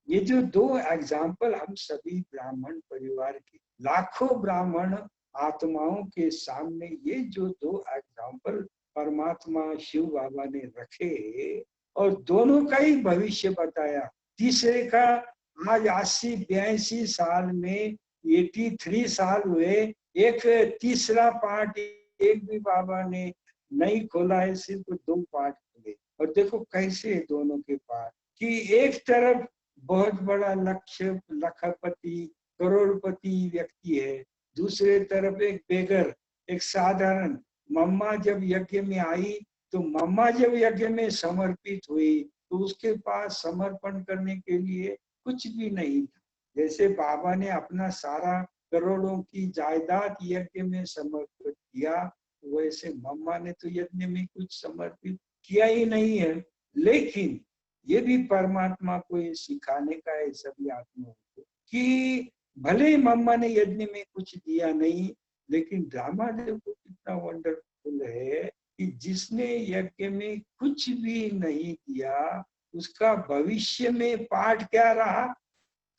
S1: ये जो दो एग्जाम्पल हम सभी ब्राह्मण परिवार के लाखों ब्राह्मण आत्माओं के सामने, ये जो दो एग्जाम्पल परमात्मा शिव बाबा ने रखे और दोनों का ही भविष्य बताया। तीसरे का आज 80-82 साल में 83 साल हुए, एक तीसरा पार्ट एक भी बाबा ने नहीं खोला है, सिर्फ 2 पार्ट खुले। और देखो कैसे दोनों के पार्ट कि एक तरफ बहुत बड़ा लखपति करोड़पति व्यक्ति है, दूसरे तरफ एक बेगर, एक साधारण। मम्मा जब यज्ञ में आई तो मम्मा जब यज्ञ में समर्पित हुई तो उसके पास समर्पण करने के लिए कुछ भी नहीं था। जैसे बाबा ने अपना सारा करोड़ों की जायदाद यज्ञ में समर्पित किया, वैसे मम्मा ने तो यज्ञ में कुछ समर्पित किया ही नहीं है। लेकिन ये भी परमात्मा को ये सिखाने का है सभी आत्माओं को कि भले मम्मा ने यज्ञ में कुछ दिया नहीं, लेकिन ड्रामा देखो कितना वंडरफुल है कि जिसने यज्ञ में कुछ भी नहीं दिया उसका भविष्य में पाठ क्या रहा,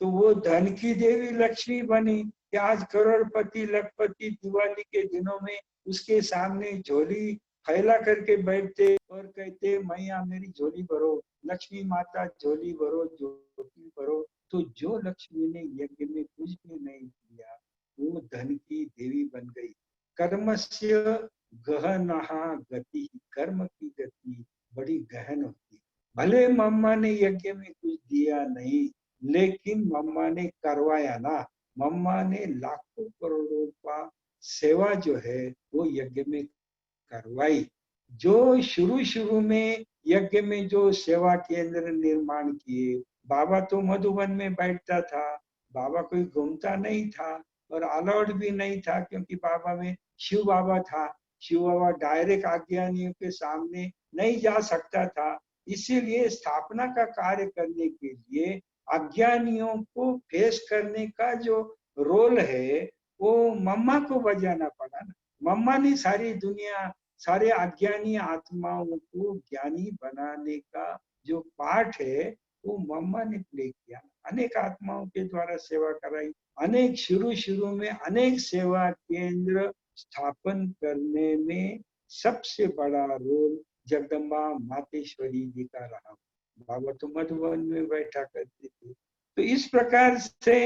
S1: तो वो धन की देवी लक्ष्मी बनी कि आज करोड़पति लखपति दिवाली के दिनों में उसके सामने झोली फैला करके बैठते और कहते मैया मेरी झोली भरो, लक्ष्मी माता झोली भरो, झोली भरो। तो जो लक्ष्मी ने यज्ञ में कुछ भी नहीं किया वो धन की देवी बन गई। कर्मस्य गहनहा गति, कर्म की गति बड़ी गहन होती। भले मम्मा ने यज्ञ में कुछ दिया नहीं, लेकिन मम्मा ने करवाया ना। मम्मा ने लाखों करोड़ों का सेवा जो है वो यज्ञ में करवाई। जो शुरू शुरू में यज्ञ में जो सेवा केंद्र निर्माण किए, बाबा तो मधुबन में बैठता था, बाबा कोई घूमता नहीं था और अलाउड भी नहीं था, क्योंकि बाबा में शिव बाबा था। शिव बाबा डायरेक्ट अज्ञानियों के सामने नहीं जा सकता था। इसीलिए स्थापना का कार्य करने के लिए अज्ञानियों को फेस करने का जो रोल है वो मम्मा को बजाना पड़ा ना। मम्मा ने सारी दुनिया, सारे अज्ञानी आत्माओं को ज्ञानी बनाने का जो पाठ है वो मम्मा ने प्ले किया। अनेक आत्माओं के द्वारा सेवा कराई, अनेक शुरू शुरू में अनेक सेवा केंद्र स्थापन करने में सबसे बड़ा रोल जगदम्बा मातेश्वरी जी का रहा। बाबा तो मधुबन में बैठा करते थे। तो इस प्रकार से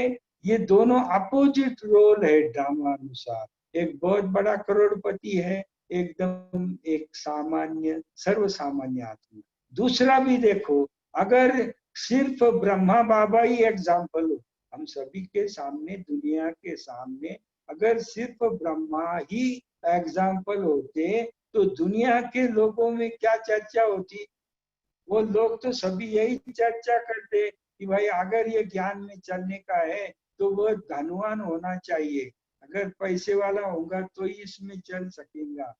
S1: ये दोनों अपोजिट रोल है ड्रामा अनुसार। एक बहुत बड़ा करोड़पति है, एकदम एक सामान्य सर्व सामान्य आत्मा। दूसरा भी देखो, अगर सिर्फ ब्रह्मा बाबा ही एग्जाम्पल हो, हम सभी के सामने, दुनिया के सामने अगर सिर्फ ब्रह्मा ही एग्जाम्पल होते तो दुनिया के लोगों में क्या चर्चा होती। वो लोग तो सभी यही चर्चा करते कि भाई अगर ये ज्ञान में चलने का है तो वो धनवान होना चाहिए, अगर पैसे वाला होगा तो ही इसमें चल सकेगा,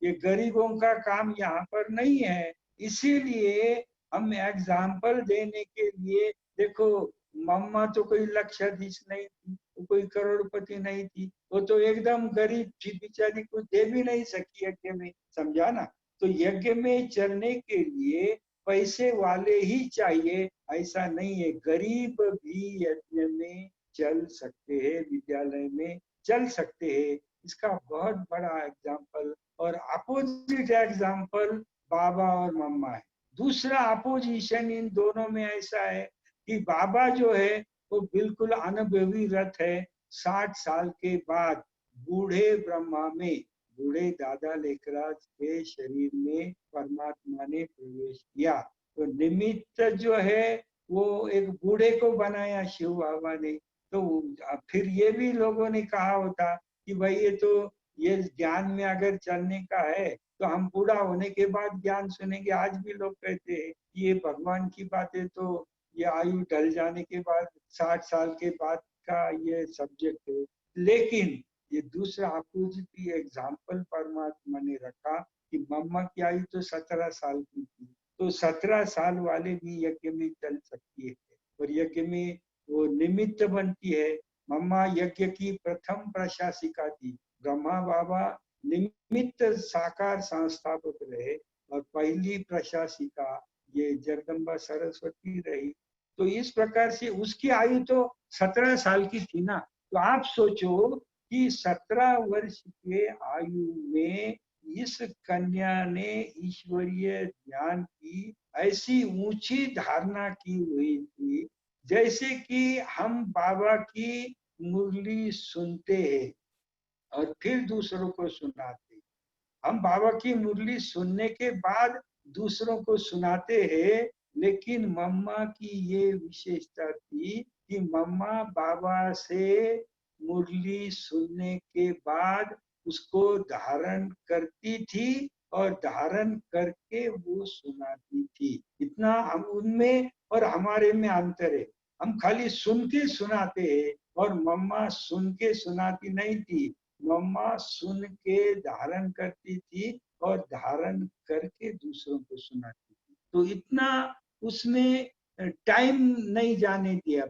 S1: ये गरीबों का काम यहाँ पर नहीं है। इसीलिए हम एग्जाम्पल देने के लिए, देखो मम्मा तो कोई लक्षाधीश नहीं थी, वो कोई करोड़पति नहीं थी, वो तो एकदम गरीब थी बेचारी, कुछ दे भी नहीं सकी यज्ञ में, समझा ना। तो यज्ञ में चलने के लिए पैसे वाले ही चाहिए ऐसा नहीं है, गरीब भी यज्ञ में चल सकते हैं, विद्यालय में चल सकते हैं। इसका बहुत बड़ा एग्जाम्पल और अपोजिट एग्जाम्पल बाबा और मम्मा है। दूसरा अपोजिशन इन दोनों में ऐसा है कि बाबा जो है वो बिल्कुल अनुभवी रथ है। 60 साल के बाद बूढ़े ब्रह्मा में, बूढ़े दादा लेखराज के शरीर में परमात्मा ने प्रवेश किया। तो निमित्त जो है वो एक बूढ़े को बनाया शिव बाबा ने। तो फिर ये भी लोगों ने कहा होता कि भाई ये तो, ये ज्ञान में अगर चलने का है तो हम बूढ़ा होने के बाद ज्ञान सुनेंगे। आज भी लोग कहते हैं ये भगवान की बात है, तो ये आयु ढल जाने के बाद 60 साल के बाद का ये सब्जेक्ट है। लेकिन ये दूसरा अपोजिट एग्जाम्पल परमात्मा ने रखा कि मम्मा की आयु तो 17 साल की थी, तो 17 साल वाले भी यज्ञ में चल सकती है और यज्ञ में वो निमित्त बनती है। मम्मा यज्ञ की प्रथम प्रशासिका थी, ब्रह्मा बाबा निमित्त साकार संस्थापक रहे और पहली प्रशासिका ये जगदम्बा सरस्वती रही। तो इस प्रकार से उसकी आयु तो 17 साल की थी ना। तो आप सोचो कि 17 वर्ष के आयु में इस कन्या ने ईश्वरीय ज्ञान की ऐसी ऊंची धारणा की हुई थी, जैसे कि हम बाबा की मुरली सुनते हैं और फिर दूसरों को सुनाते। हम बाबा की मुरली सुनने के बाद दूसरों को सुनाते हैं, लेकिन मम्मा की ये विशेषता थी कि मम्मा बाबा से मुरली सुनने के बाद उसको धारण करती थी और धारण करके वो सुनाती थी। इतना हम उनमें और हमारे में अंतर है। हम खाली सुन के सुनाते हैं और मम्मा सुन के सुनाती नहीं थी, मम्मा सुन के धारण करती थी और धारण करके दूसरों को सुनाती थी। तो इतना उसमें टाइम नहीं जाने दिया।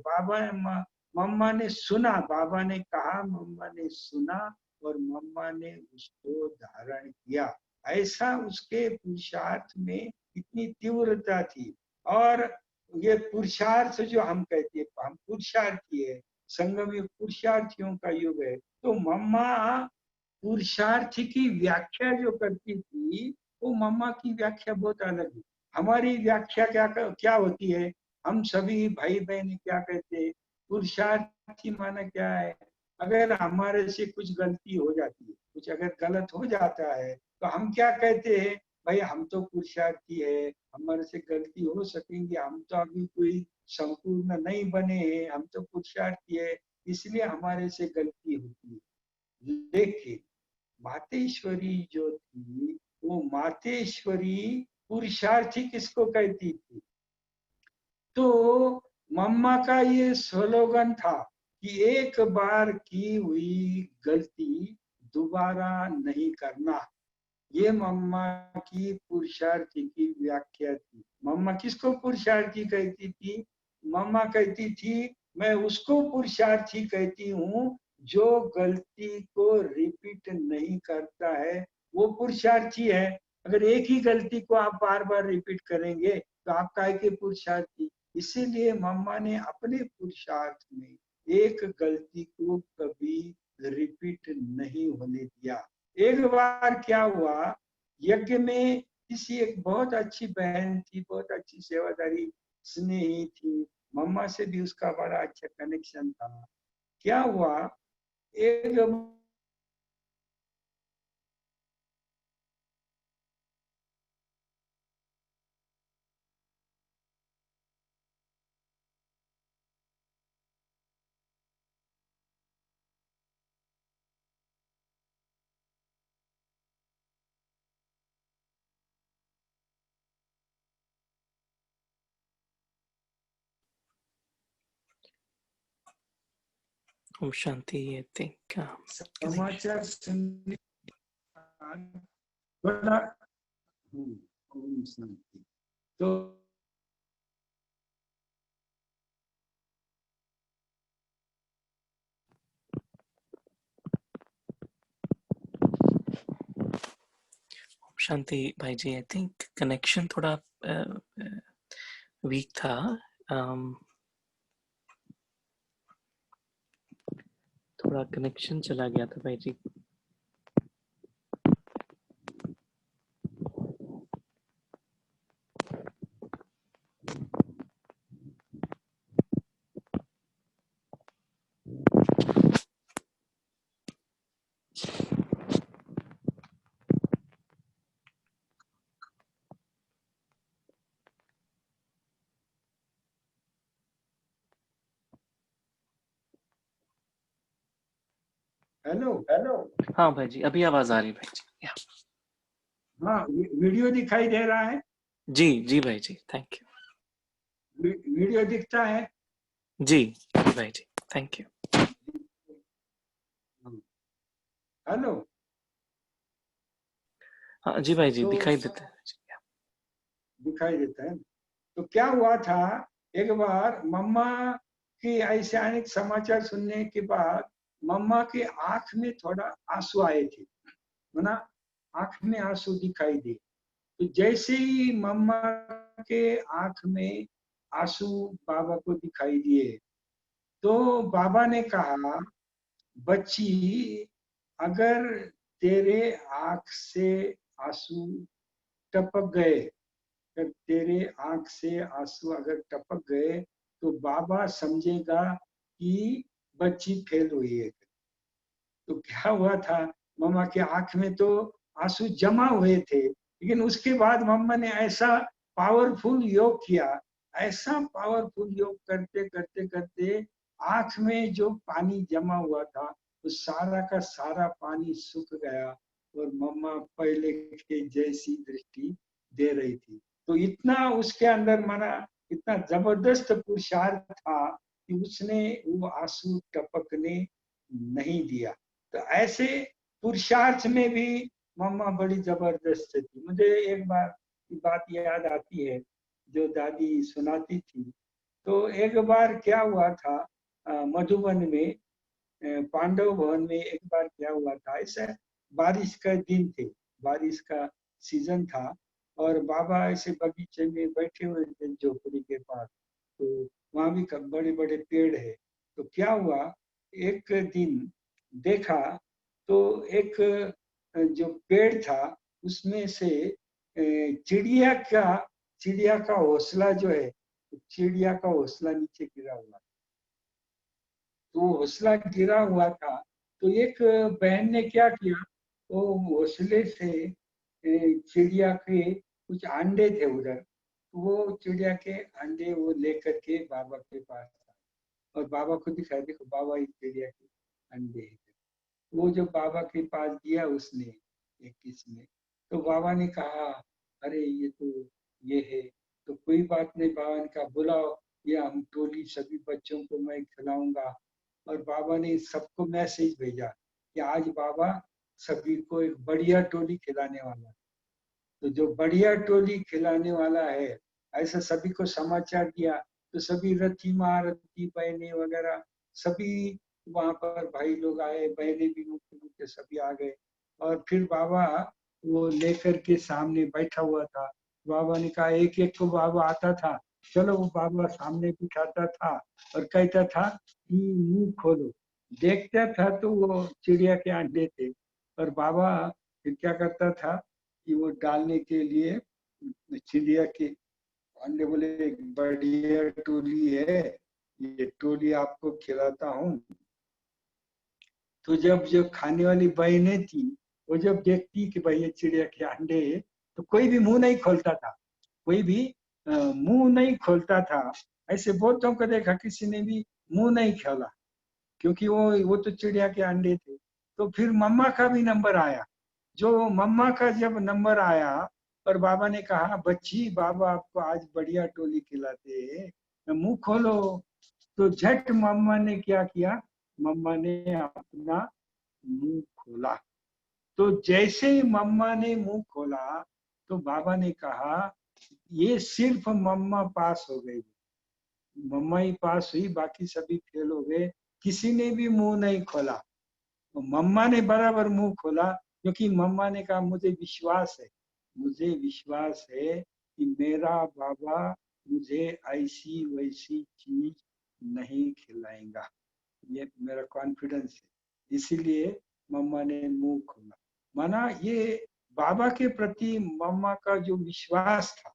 S1: मम्मा ने सुना, बाबा ने कहा, मम्मा ने सुना और मम्मा ने उसको धारण किया। ऐसा उसके पुरुषार्थ में इतनी तीव्रता थी। और ये पुरुषार्थ जो हम कहते हैं, हम पुरुषार्थी है, संगम युग पुरुषार्थियों का युग है। तो मम्मा पुरुषार्थ की व्याख्या जो करती थी वो मम्मा की व्याख्या बहुत अलग है। हमारी व्याख्या क्या क्या होती है, हम सभी भाई बहन क्या कहते हैं, पुरुषार्थी माना क्या है, अगर हमारे से कुछ गलती हो जाती है, कुछ अगर गलत हो जाता है तो हम क्या कहते हैं, भाई हम तो पुरुषार्थी है, हमारे से गलती हो सकेंगे, हम तो अभी कोई संपूर्ण नहीं बने हैं, हम तो पुरुषार्थी है, इसलिए हमारे से गलती होती है। लेकिन मातेश्वरी जो थी वो मातेश्वरी पुरुषार्थी किसको कहती थी? तो मम्मा का ये स्लोगन था कि एक बार की हुई गलती दोबारा नहीं करना। ये मम्मा की पुरुषार्थी की व्याख्या थी। मम्मा किसको पुरुषार्थी कहती थी? मम्मा कहती थी मैं उसको पुरुषार्थी कहती हूँ जो गलती को रिपीट नहीं करता है, वो पुरुषार्थी है। अगर एक ही गलती को आप बार बार रिपीट करेंगे तो आप काहे के पुरुषार्थी? इसीलिए मम्मा ने अपने पुरुषार्थ में एक गलती को कभी रिपीट नहीं होने दिया। एक बार क्या हुआ, यज्ञ में किसी एक बहुत अच्छी बहन थी, बहुत अच्छी सेवादारी स्नेही थी, मम्मा से भी उसका बड़ा अच्छा कनेक्शन था। क्या हुआ, एक
S2: ओम शांति। आई थिंक
S1: समाचार सुनने बड़ा ओम शांति। तो
S2: शांति भाई जी, आई थिंक कनेक्शन थोड़ा वीक था। थोड़ा कनेक्शन चला गया था भाई जी।
S1: हेलो,
S2: हाँ भाई जी, अभी आवाज आ रही भाई जी।
S1: हाँ वीडियो दिखाई दे रहा है?
S2: जी जी भाई जी, थैंक यू।
S1: वीडियो दिखता है?
S2: जी भाई जी, थैंक यू।
S1: हेलो,
S2: हाँ जी भाई जी,
S1: तो
S2: दिखाई देता है।
S1: दिखाई देता है। तो क्या हुआ था, एक बार मम्मा की ऐसे अनेक समाचार सुनने के बाद मम्मा के आंख में थोड़ा आंसू आए थे, है ना, आंख में आंसू दिखाई दिए। तो जैसे ही मम्मा के आंख में आंसू बाबा को दिखाई दिए, तो बाबा ने कहा बच्ची, अगर तेरे आंख से आंसू टपक गए, अगर तेरे आंख से आंसू अगर टपक गए तो बाबा समझेगा कि बच्ची फेल हुई है। तो क्या हुआ था, मम्मा के आंख में तो आंसू जमा हुए थे, लेकिन उसके बाद मम्मा ने ऐसा पावरफुल योग किया, ऐसा पावरफुल योग करते करते करते आंख में जो पानी जमा हुआ था वो सारा का सारा पानी सूख गया और मम्मा पहले के जैसी दृष्टि दे रही थी। तो इतना उसके अंदर माना, इतना जबरदस्त पुरुषार्थ था कि उसने वो आंसू टपकने नहीं दिया। तो ऐसे पुरुषार्थ में भी मम्मा बड़ी जबरदस्त थी। मुझे एक बार की बात याद आती है जो दादी सुनाती थी। तो एक बार क्या हुआ था, मधुबन में पांडव भवन में एक बार क्या हुआ था, ऐसा बारिश का दिन थे, बारिश का सीजन था और बाबा ऐसे बगीचे में बैठे हुए थे झोपड़ी के पास। तो वहां भी बड़े बड़े पेड़ है। तो क्या हुआ, एक दिन देखा तो एक जो पेड़ था उसमें से चिड़िया का हौसला जो है, चिड़िया का हौसला नीचे गिरा हुआ। तो हौसला गिरा हुआ था। तो एक बहन ने क्या किया, वो हौसले से चिड़िया के कुछ अंडे थे उधर, तो वो चिड़िया के अंडे वो लेकर के बाबा के पास आए और बाबा को दिखाया, देखो बाबा ये चिड़िया के अंडे हैं। वो जो बाबा के पास दिया उसने एक किसने, तो बाबा ने कहा अरे ये तो ये है, तो कोई बात नहीं, बाबा ने कहा बुलाओ, ये हम टोली सभी बच्चों को मैं खिलाऊंगा। और बाबा ने सबको मैसेज भेजा कि आज बाबा सभी को एक बढ़िया टोली खिलाने वाला है। तो जो बढ़िया टोली खिलाने वाला है ऐसा सभी को समाचार दिया। तो सभी रथी माँ रथी बहने वगैरह सभी वहां पर भाई लोग आए, बहने भी मुख्य मुख्य सभी आ गए। और फिर बाबा वो लेकर के सामने बैठा हुआ था। बाबा ने कहा एक एक को बाबा आता था, चलो वो बाबा सामने बिठाता था और कहता था कि मुंह खोलो। देखता था तो वो चिड़िया के अंडे थे। और बाबा फिर क्या करता था कि वो डालने के लिए चिड़िया के अंडे, बोले एक बढ़िया टोली है, ये टोली आपको खिलाता हूँ। तो जब जो खाने वाली बहनें थी वो जब देखती कि भाई ये चिड़िया के अंडे है, तो कोई भी मुंह नहीं खोलता था, कोई भी मुंह नहीं खोलता था। ऐसे बहुतों को देखा किसी ने भी मुंह नहीं खोला, क्योंकि वो तो चिड़िया के अंडे थे। तो फिर मम्मा का भी नंबर आया। जो मम्मा का जब नंबर आया और बाबा ने कहा बच्ची बाबा आपको आज बढ़िया टोली खिलाते हैं, मुंह खोलो। तो झट मम्मा ने क्या किया, मम्मा ने अपना मुंह खोला। तो जैसे ही मम्मा ने मुंह खोला तो बाबा ने कहा ये सिर्फ मम्मा पास हो गई, मम्मा ही पास हुई, बाकी सभी फेल हो गए, किसी ने भी मुंह नहीं खोला। तो मम्मा ने बराबर मुंह खोला, क्योंकि मम्मा ने कहा मुझे विश्वास है, मुझे विश्वास है कि मेरा बाबा मुझे ऐसी वैसी चीज नहीं खिलाएगा, ये मेरा कॉन्फिडेंस है, इसीलिए मम्मा ने मुंह खोला। माना ये बाबा के प्रति मम्मा का जो विश्वास था,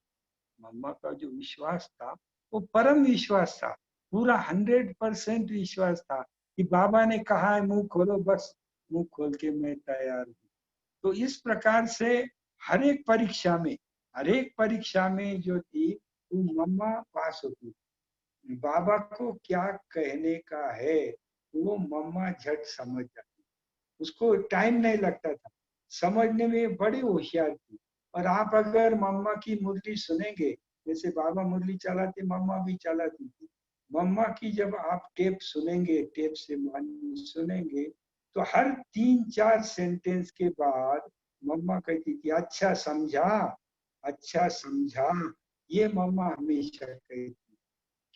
S1: मम्मा का जो विश्वास था वो परम विश्वास था, पूरा 100% विश्वास था कि बाबा ने कहा है मुंह खोलो, बस मुंह खोल के मैं तैयार हूँ। तो इस प्रकार से हर एक परीक्षा में, हर एक परीक्षा में जो थी वो मम्मा पास होती, बाबा को क्या कहने का है वो मम्मा झट समझ जाती, उसको टाइम नहीं लगता था, समझने में बड़ी होशियार थी। और आप अगर मम्मा की मुरली सुनेंगे, जैसे बाबा मुरली चलाते मम्मा भी चलाती थी, मम्मा की जब आप टेप सुनेंगे, टेप से सुनेंगे, तो हर 3-4 सेंटेंस के बाद मम्मा कहती थी अच्छा समझा, अच्छा समझा, ये मम्मा हमेशा कहती,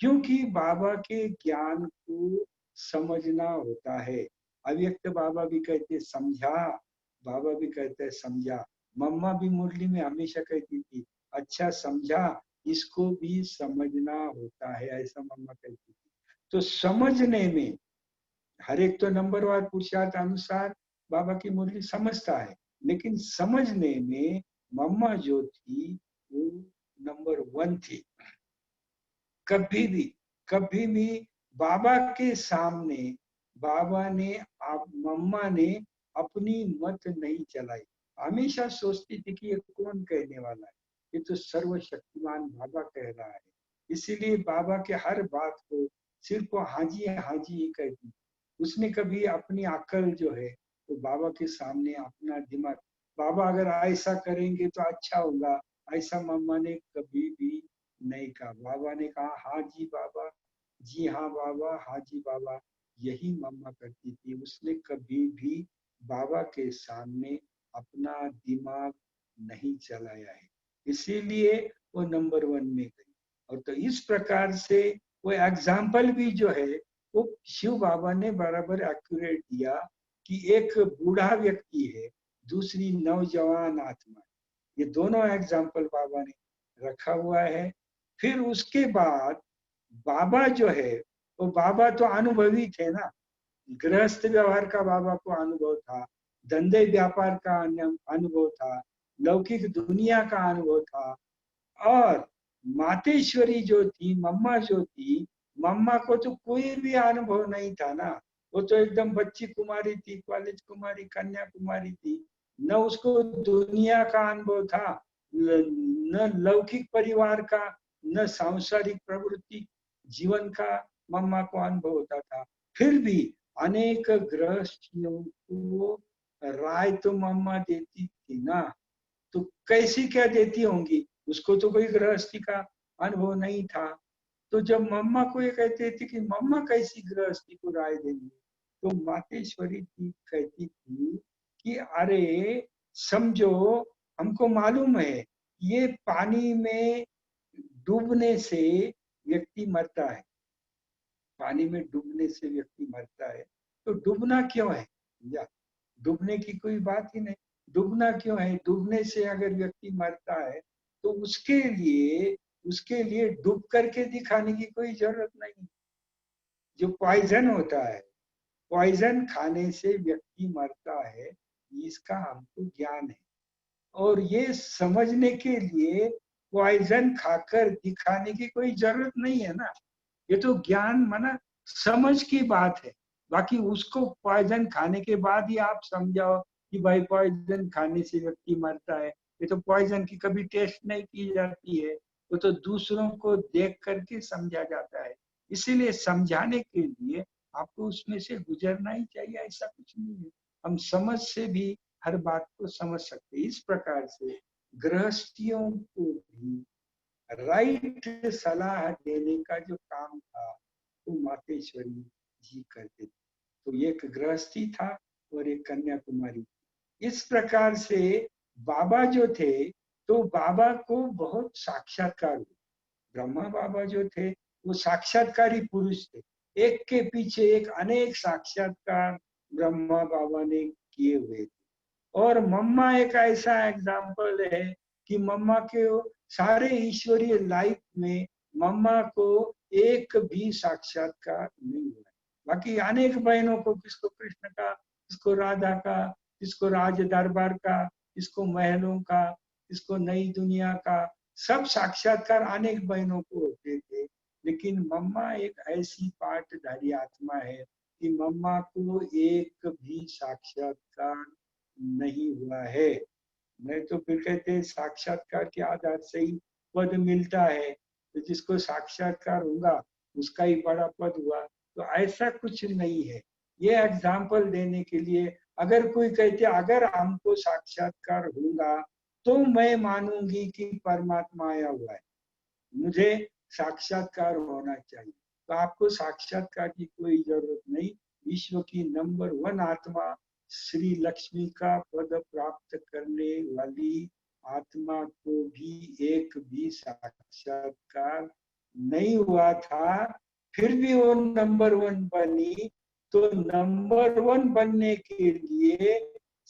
S1: क्योंकि बाबा के ज्ञान को समझना होता है। अव्यक्त बाबा भी कहते समझा, बाबा भी कहते समझा, मम्मा भी मुरली में हमेशा कहती थी अच्छा समझा, इसको भी समझना होता है, ऐसा मम्मा कहती थी। तो समझने में हर एक तो नंबरवार पुरुषार्थ अनुसार बाबा की मुरली समझता है, लेकिन समझने में मम्मा जो थी वो नंबर 1 थी। कभी भी, कभी भी बाबा के सामने बाबा ने, आप मम्मा ने अपनी मत नहीं चलाई, हमेशा सोचती थी कि ये कौन कहने वाला है, ये तो सर्वशक्तिमान बाबा कह रहा है। इसीलिए बाबा के हर बात को सिर्फ हाजी हाजी ही कहती, उसने कभी अपनी अकल जो है तो बाबा के सामने अपना दिमाग, बाबा अगर ऐसा करेंगे तो अच्छा होगा, ऐसा मम्मा ने कभी भी नहीं कहा। बाबा ने कहा हाँ जी बाबा, जी हाँ बाबा, हाँ जी बाबा, यही मम्मा करती थी। उसने कभी भी बाबा के सामने अपना दिमाग नहीं चलाया है, इसीलिए वो नंबर 1 में गई। और तो इस प्रकार से वो एग्जाम्पल भी जो है वो शिव बाबा ने बराबर एक्यूरेट दिया कि एक बूढ़ा व्यक्ति है, दूसरी नौजवान आत्मा, ये दोनों एग्जाम्पल बाबा ने रखा हुआ है। फिर उसके बाद बाबा जो है वो बाबा तो अनुभवी थे ना, गृहस्थ व्यवहार का बाबा को अनुभव था, धंधे व्यापार का अनुभव था, लौकिक दुनिया का अनुभव था। और मातेश्वरी जो थी, मम्मा जो थी, मम्मा को तो कोई भी अनुभव नहीं था ना, वो तो एकदम बच्ची कुमारी थी, कॉलेज कुमारी, कन्या कुमारी थी, न उसको दुनिया का अनुभव था, न लौकिक परिवार का, न सांसारिक प्रवृत्ति जीवन का मम्मा को अनुभव होता था। फिर भी अनेक गृहस्थियों को राय तो मम्मा देती थी ना, तो कैसी क्या देती होंगी, उसको तो कोई गृहस्थी का अनुभव नहीं था। तो जब मम्मा को ये कहते थे कि मम्मा कैसी गृहस्थी को राय देंगी, तो मातेश्वरी जी कहती थी कि अरे समझो, हमको मालूम है ये पानी में डूबने से व्यक्ति मरता है, पानी में डूबने से व्यक्ति मरता है, तो डूबना क्यों है, या डूबने की कोई बात ही नहीं, डूबना क्यों है, डूबने से अगर व्यक्ति मरता है तो उसके लिए डूब करके दिखाने की कोई जरूरत नहीं। जो पॉइजन होता है, पॉइजन खाने से व्यक्ति मरता है, इसका हमको ज्ञान है, और ये समझने के लिए पॉइजन खाकर दिखाने की कोई जरूरत नहीं है ना। ये तो ज्ञान माना समझ की बात है। बाकी उसको पॉइजन खाने के बाद ही आप समझाओ कि भाई पॉइजन खाने से व्यक्ति मरता है, ये तो पॉइजन की कभी टेस्ट नहीं की जाती है, वो तो दूसरों को देख करके समझा जाता है। इसीलिए समझाने के लिए आपको उसमें से गुजरना ही चाहिए, ऐसा कुछ नहीं है। हम समझ से भी हर बात को समझ सकते हैं। इस प्रकार से गृहस्थियों को भी राइट सलाह देने का जो काम था वो मातेश्वरी जी करते थे। तो एक गृहस्थी था और एक कन्याकुमारी। इस प्रकार से बाबा जो थे, तो बाबा को बहुत साक्षात्कार हुआ। ब्रह्मा बाबा जो थे वो साक्षात्कारी पुरुष थे, एक के पीछे एक अनेक साक्षात्कार ब्रह्मा बाबा ने किए हुए थे। और मम्मा एक ऐसा एग्जाम्पल है कि मम्मा के सारे ईश्वरीय लाइफ में मम्मा को एक भी साक्षात्कार नहीं हुआ। बाकी अनेक बहनों को, किसको कृष्ण का, किसको राधा का, किसको राज दरबार का, किसको महलों का, किसको नई दुनिया का, सब साक्षात्कार अनेक बहनों को होते थे। लेकिन मम्मा एक ऐसी पाठधारी आत्मा है कि मम्मा को एक भी साक्षात्कार नहीं हुआ है। नहीं तो फिर कहते हैं साक्षात्कार के आधार से ही पद मिलता है, तो जिसको साक्षात्कार होगा उसका ही बड़ा पद हुआ। तो ऐसा कुछ नहीं है। ये एग्जाम्पल देने के लिए, अगर कोई कहते अगर हमको साक्षात्कार होगा तो मैं मानूंगी कि परमात्मा आया हुआ है, मुझे साक्षात्कार होना चाहिए, तो आपको साक्षात्कार की कोई जरूरत नहीं। विश्व की नंबर 1 आत्मा श्री लक्ष्मी का पद प्राप्त करने वाली आत्मा को भी एक भी साक्षात्कार नहीं हुआ था, फिर भी वो नंबर 1 बनी। तो नंबर 1 बनने के लिए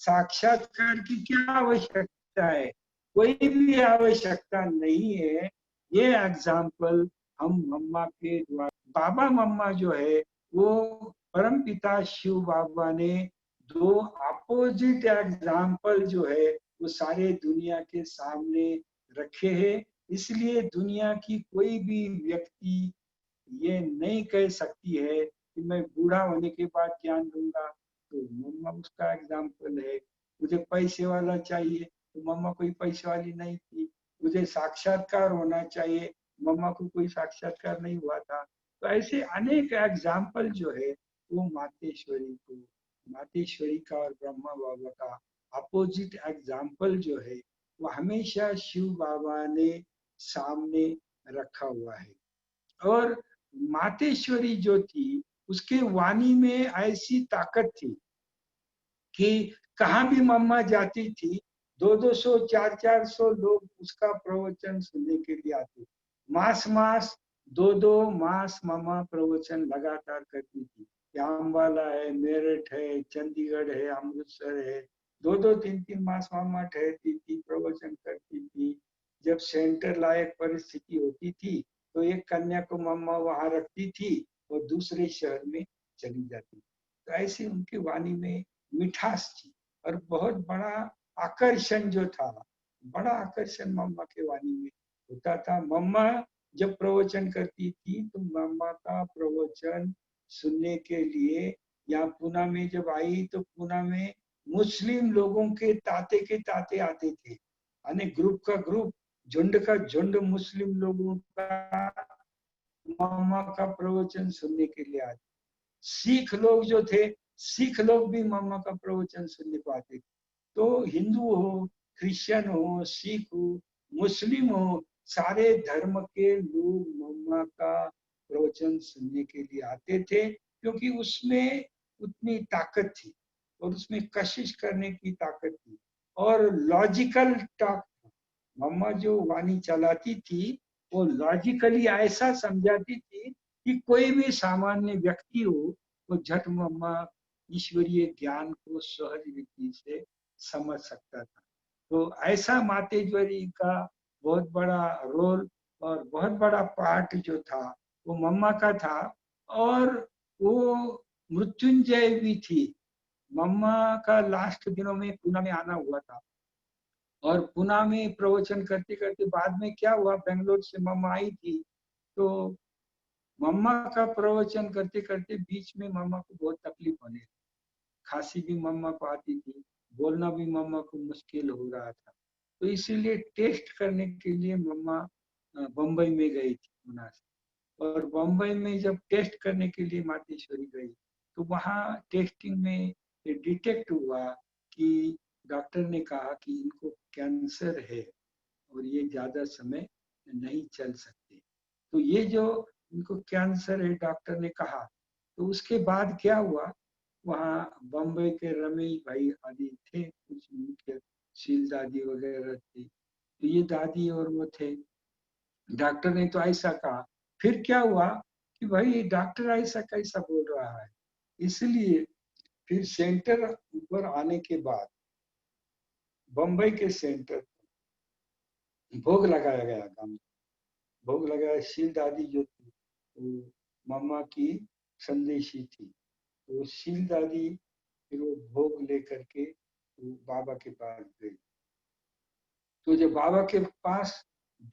S1: साक्षात्कार की क्या आवश्यकता है, कोई भी आवश्यकता नहीं है। ये एग्जाम्पल हम मम्मा के द्वारा, बाबा मम्मा जो है वो परम पिता शिव बाबा ने दो अपोजिट एग्जाम्पल जो है वो सारे दुनिया के सामने रखे हैं। इसलिए दुनिया की कोई भी व्यक्ति ये नहीं कह सकती है कि मैं बूढ़ा होने के बाद ज्ञान दूंगा, तो मम्मा उसका एग्जाम्पल है। मुझे पैसे वाला चाहिए, तो मम्मा कोई पैसे वाली नहीं थी। मुझे साक्षात्कार होना चाहिए, मम्मा को कोई साक्षात्कार नहीं हुआ था। तो ऐसे अनेक एग्जाम्पल जो है वो मातेश्वरी का और ब्रह्मा बाबा का अपोजिट एग्जाम्पल जो है वो हमेशा शिव बाबा ने सामने रखा हुआ है। और मातेश्वरी जो थी उसके वाणी में ऐसी ताकत थी कि कहाँ भी मम्मा जाती थी, 200-200 400-400 लोग उसका प्रवचन सुनने के लिए आते। मास 2-2 मास मम्मा प्रवचन लगातार करती थी। अम्बाला है, मेरठ है, चंडीगढ़ है, अमृतसर है, 2-2 3-3 मास मम्मा ठहरती थी, प्रवचन करती थी। जब सेंटर लायक परिस्थिति होती थी तो एक कन्या को मम्मा वहां रखती थी और दूसरे शहर में चली जाती। तो ऐसी उनकी वाणी में मिठास थी और बहुत बड़ा आकर्षण जो था, बड़ा आकर्षण मम्मा के वाणी में होता था। मम्मा जब प्रवचन करती थी तो मम्मा का प्रवचन सुनने के लिए यहाँ पूना में जब आई तो पूना में मुस्लिम लोगों के ताते आते थे, अनेक ग्रुप का ग्रुप, झुंड का झुंड मुस्लिम लोगों का मम्मा का प्रवचन सुनने के लिए आते। सिख लोग जो थे, सिख लोग भी मम्मा का प्रवचन सुनने को आते थे। तो हिंदू हो, क्रिश्चियन हो, सिख हो, मुस्लिम हो, सारे धर्म के लोग मम्मा का प्रवचन सुनने के लिए आते थे, क्योंकि उसमें उतनी ताकत थी और उसमें कशिश करने की ताकत थी और लॉजिकल टॉक। मम्मा जो वाणी चलाती थी वो लॉजिकली ऐसा समझाती थी कि कोई भी सामान्य व्यक्ति हो वो झट मम्मा ईश्वरीय ज्ञान को सहज रीति से समझ सकता था। तो ऐसा मातेश्वरी का बहुत बड़ा रोल और बहुत बड़ा पार्ट जो था वो मम्मा का था। और वो मृत्युंजय भी थी। मम्मा का लास्ट दिनों में पुणे में आना हुआ था और पुणे में प्रवचन करते करते बाद में क्या हुआ, बेंगलोर से मम्मा आई थी। तो मम्मा का प्रवचन करते करते बीच में मम्मा को बहुत तकलीफ होने लगी। खांसी भी मम्मा को आती थी, बोलना भी मम्मा को मुश्किल हो रहा था। तो इसीलिए टेस्ट करने के लिए मम्मा बम्बई में गई थी पुणे से। और बम्बई में जब टेस्ट करने के लिए मातेश्वरी गई तो वहाँ टेस्टिंग में डिटेक्ट हुआ कि डॉक्टर ने कहा कि इनको कैंसर है और ये ज्यादा समय नहीं चल सकते। तो ये जो इनको कैंसर है डॉक्टर ने कहा, तो उसके बाद क्या हुआ, वहाँ बम्बई के रमेश भाई आदि थे, कुछ मुख्य शील दादी वगैरह थी, तो ये दादी और वो थे। डॉक्टर ने तो ऐसा कहा, फिर क्या हुआ कि भाई डॉक्टर ऐसा कैसा बोल रहा है। इसलिए फिर सेंटर ऊपर आने के बाद बम्बई के सेंटर भोग लगाया गया गांव। भोग लगाया, शील दादी जो थी वो मम्मा की संदेशी थी। तो शील दादी फिर वो भोग लेकर के वो बाबा के पास गई। तो जब बाबा के पास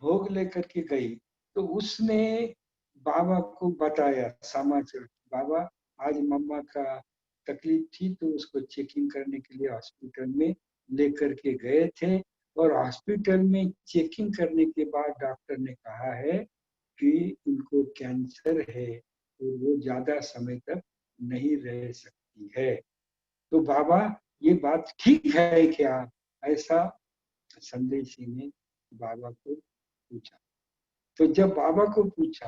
S1: भोग लेकर के गई तो उसने बाबा को बताया समाचार, बाबा आज मम्मा का तकलीफ थी तो उसको चेकिंग करने के लिए हॉस्पिटल में लेकर के गए थे। और हॉस्पिटल में चेकिंग करने के बाद डॉक्टर ने कहा है कि उनको कैंसर है और वो ज्यादा समय तक नहीं रह सकती है। तो बाबा ये बात ठीक है क्या, ऐसा संदेशी ने बाबा को पूछा। तो जब बाबा को पूछा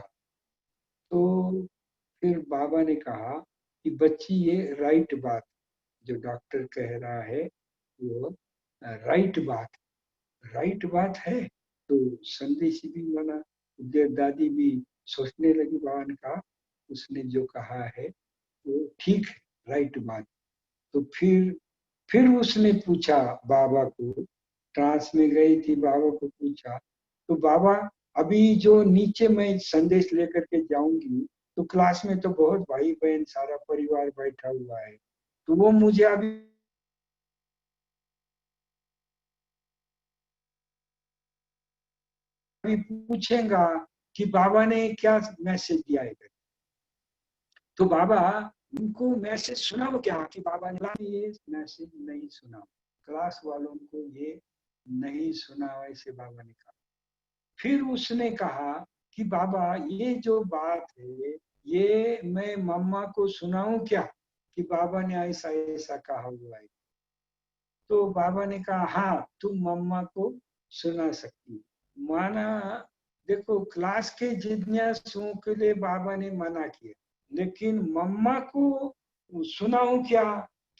S1: तो फिर बाबा ने कहा कि बच्ची ये राइट बात जो डॉक्टर कह रहा है वो राइट बात, राइट बात है। तो संदेशी भी माना, दादी भी सोचने लगी, बाबा ने कहा उसने जो कहा है वो ठीक है, राइट बात। तो फिर उसने पूछा बाबा को, ट्रांस में गई थी, बाबा को पूछा तो बाबा अभी जो नीचे मैं संदेश लेकर के जाऊंगी तो क्लास में तो बहुत भाई बहन सारा परिवार बैठा हुआ है, तो वो मुझे अभी पूछेगा कि बाबा ने क्या मैसेज दिया है। तो बाबा उनको मैसेज सुनाओ क्या, कि बाबा ने ये मैसेज नहीं सुना, क्लास वालों को ये नहीं सुना, ऐसे बाबा ने कहा। फिर उसने कहा कि बाबा ये जो बात है ये मैं मम्मा को सुनाऊं क्या, कि बाबा ने ऐसा ऐसा कहा हुआ है। तो बाबा ने कहा हाँ तुम मम्मा को सुना सकती। माना, देखो क्लास के जिज्ञासुओं के लिए बाबा ने मना किया, लेकिन मम्मा को सुनाऊं क्या,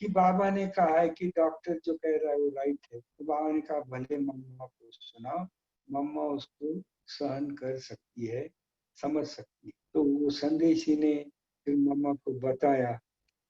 S1: कि बाबा ने कहा है कि डॉक्टर जो कह रहा है वो राइट है। तो बाबा ने कहा भले मम्मा को सुनाओ, मम्मा उसको सहन कर सकती है, समझ सकती है। तो वो संदेशी ने फिर मम्मा को बताया,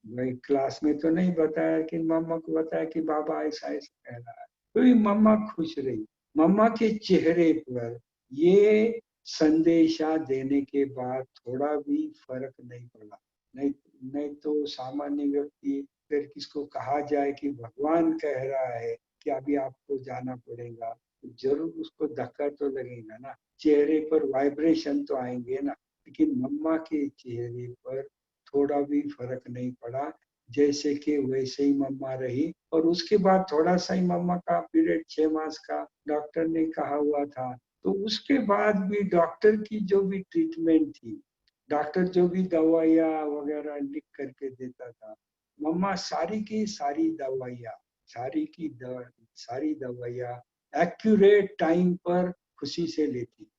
S1: भाई क्लास में तो नहीं बताया कि मम्मा को बताया कि बाबा ऐसा ऐसा कह रहा है। तो ये मम्मा खुश रही। मम्मा के चेहरे पर ये संदेशा देने के बाद थोड़ा भी फर्क नहीं पड़ा। नहीं नहीं तो सामान्य व्यक्ति फिर किसको कहा जाए कि भगवान कह रहा है कि अभी आपको जाना पड़ेगा, तो जरूर उसको धक्का तो लगेगा ना, चेहरे पर वाइब्रेशन तो आएंगे ना। लेकिन मम्मा के चेहरे पर थोड़ा भी फर्क नहीं पड़ा, जैसे कि वैसे ही मम्मा रही। और उसके बाद थोड़ा सा ही मम्मा का पीरियड 6 मास का डॉक्टर ने कहा हुआ था, तो उसके बाद भी डॉक्टर की जो भी ट्रीटमेंट थी, डॉक्टर जो भी दवाइयाँ वगैरह लिख करके देता था, मम्मा सारी की सारी दवाइयाँ सारी दवाइयाँ एक्यूरेट टाइम पर खुशी से लेती थी।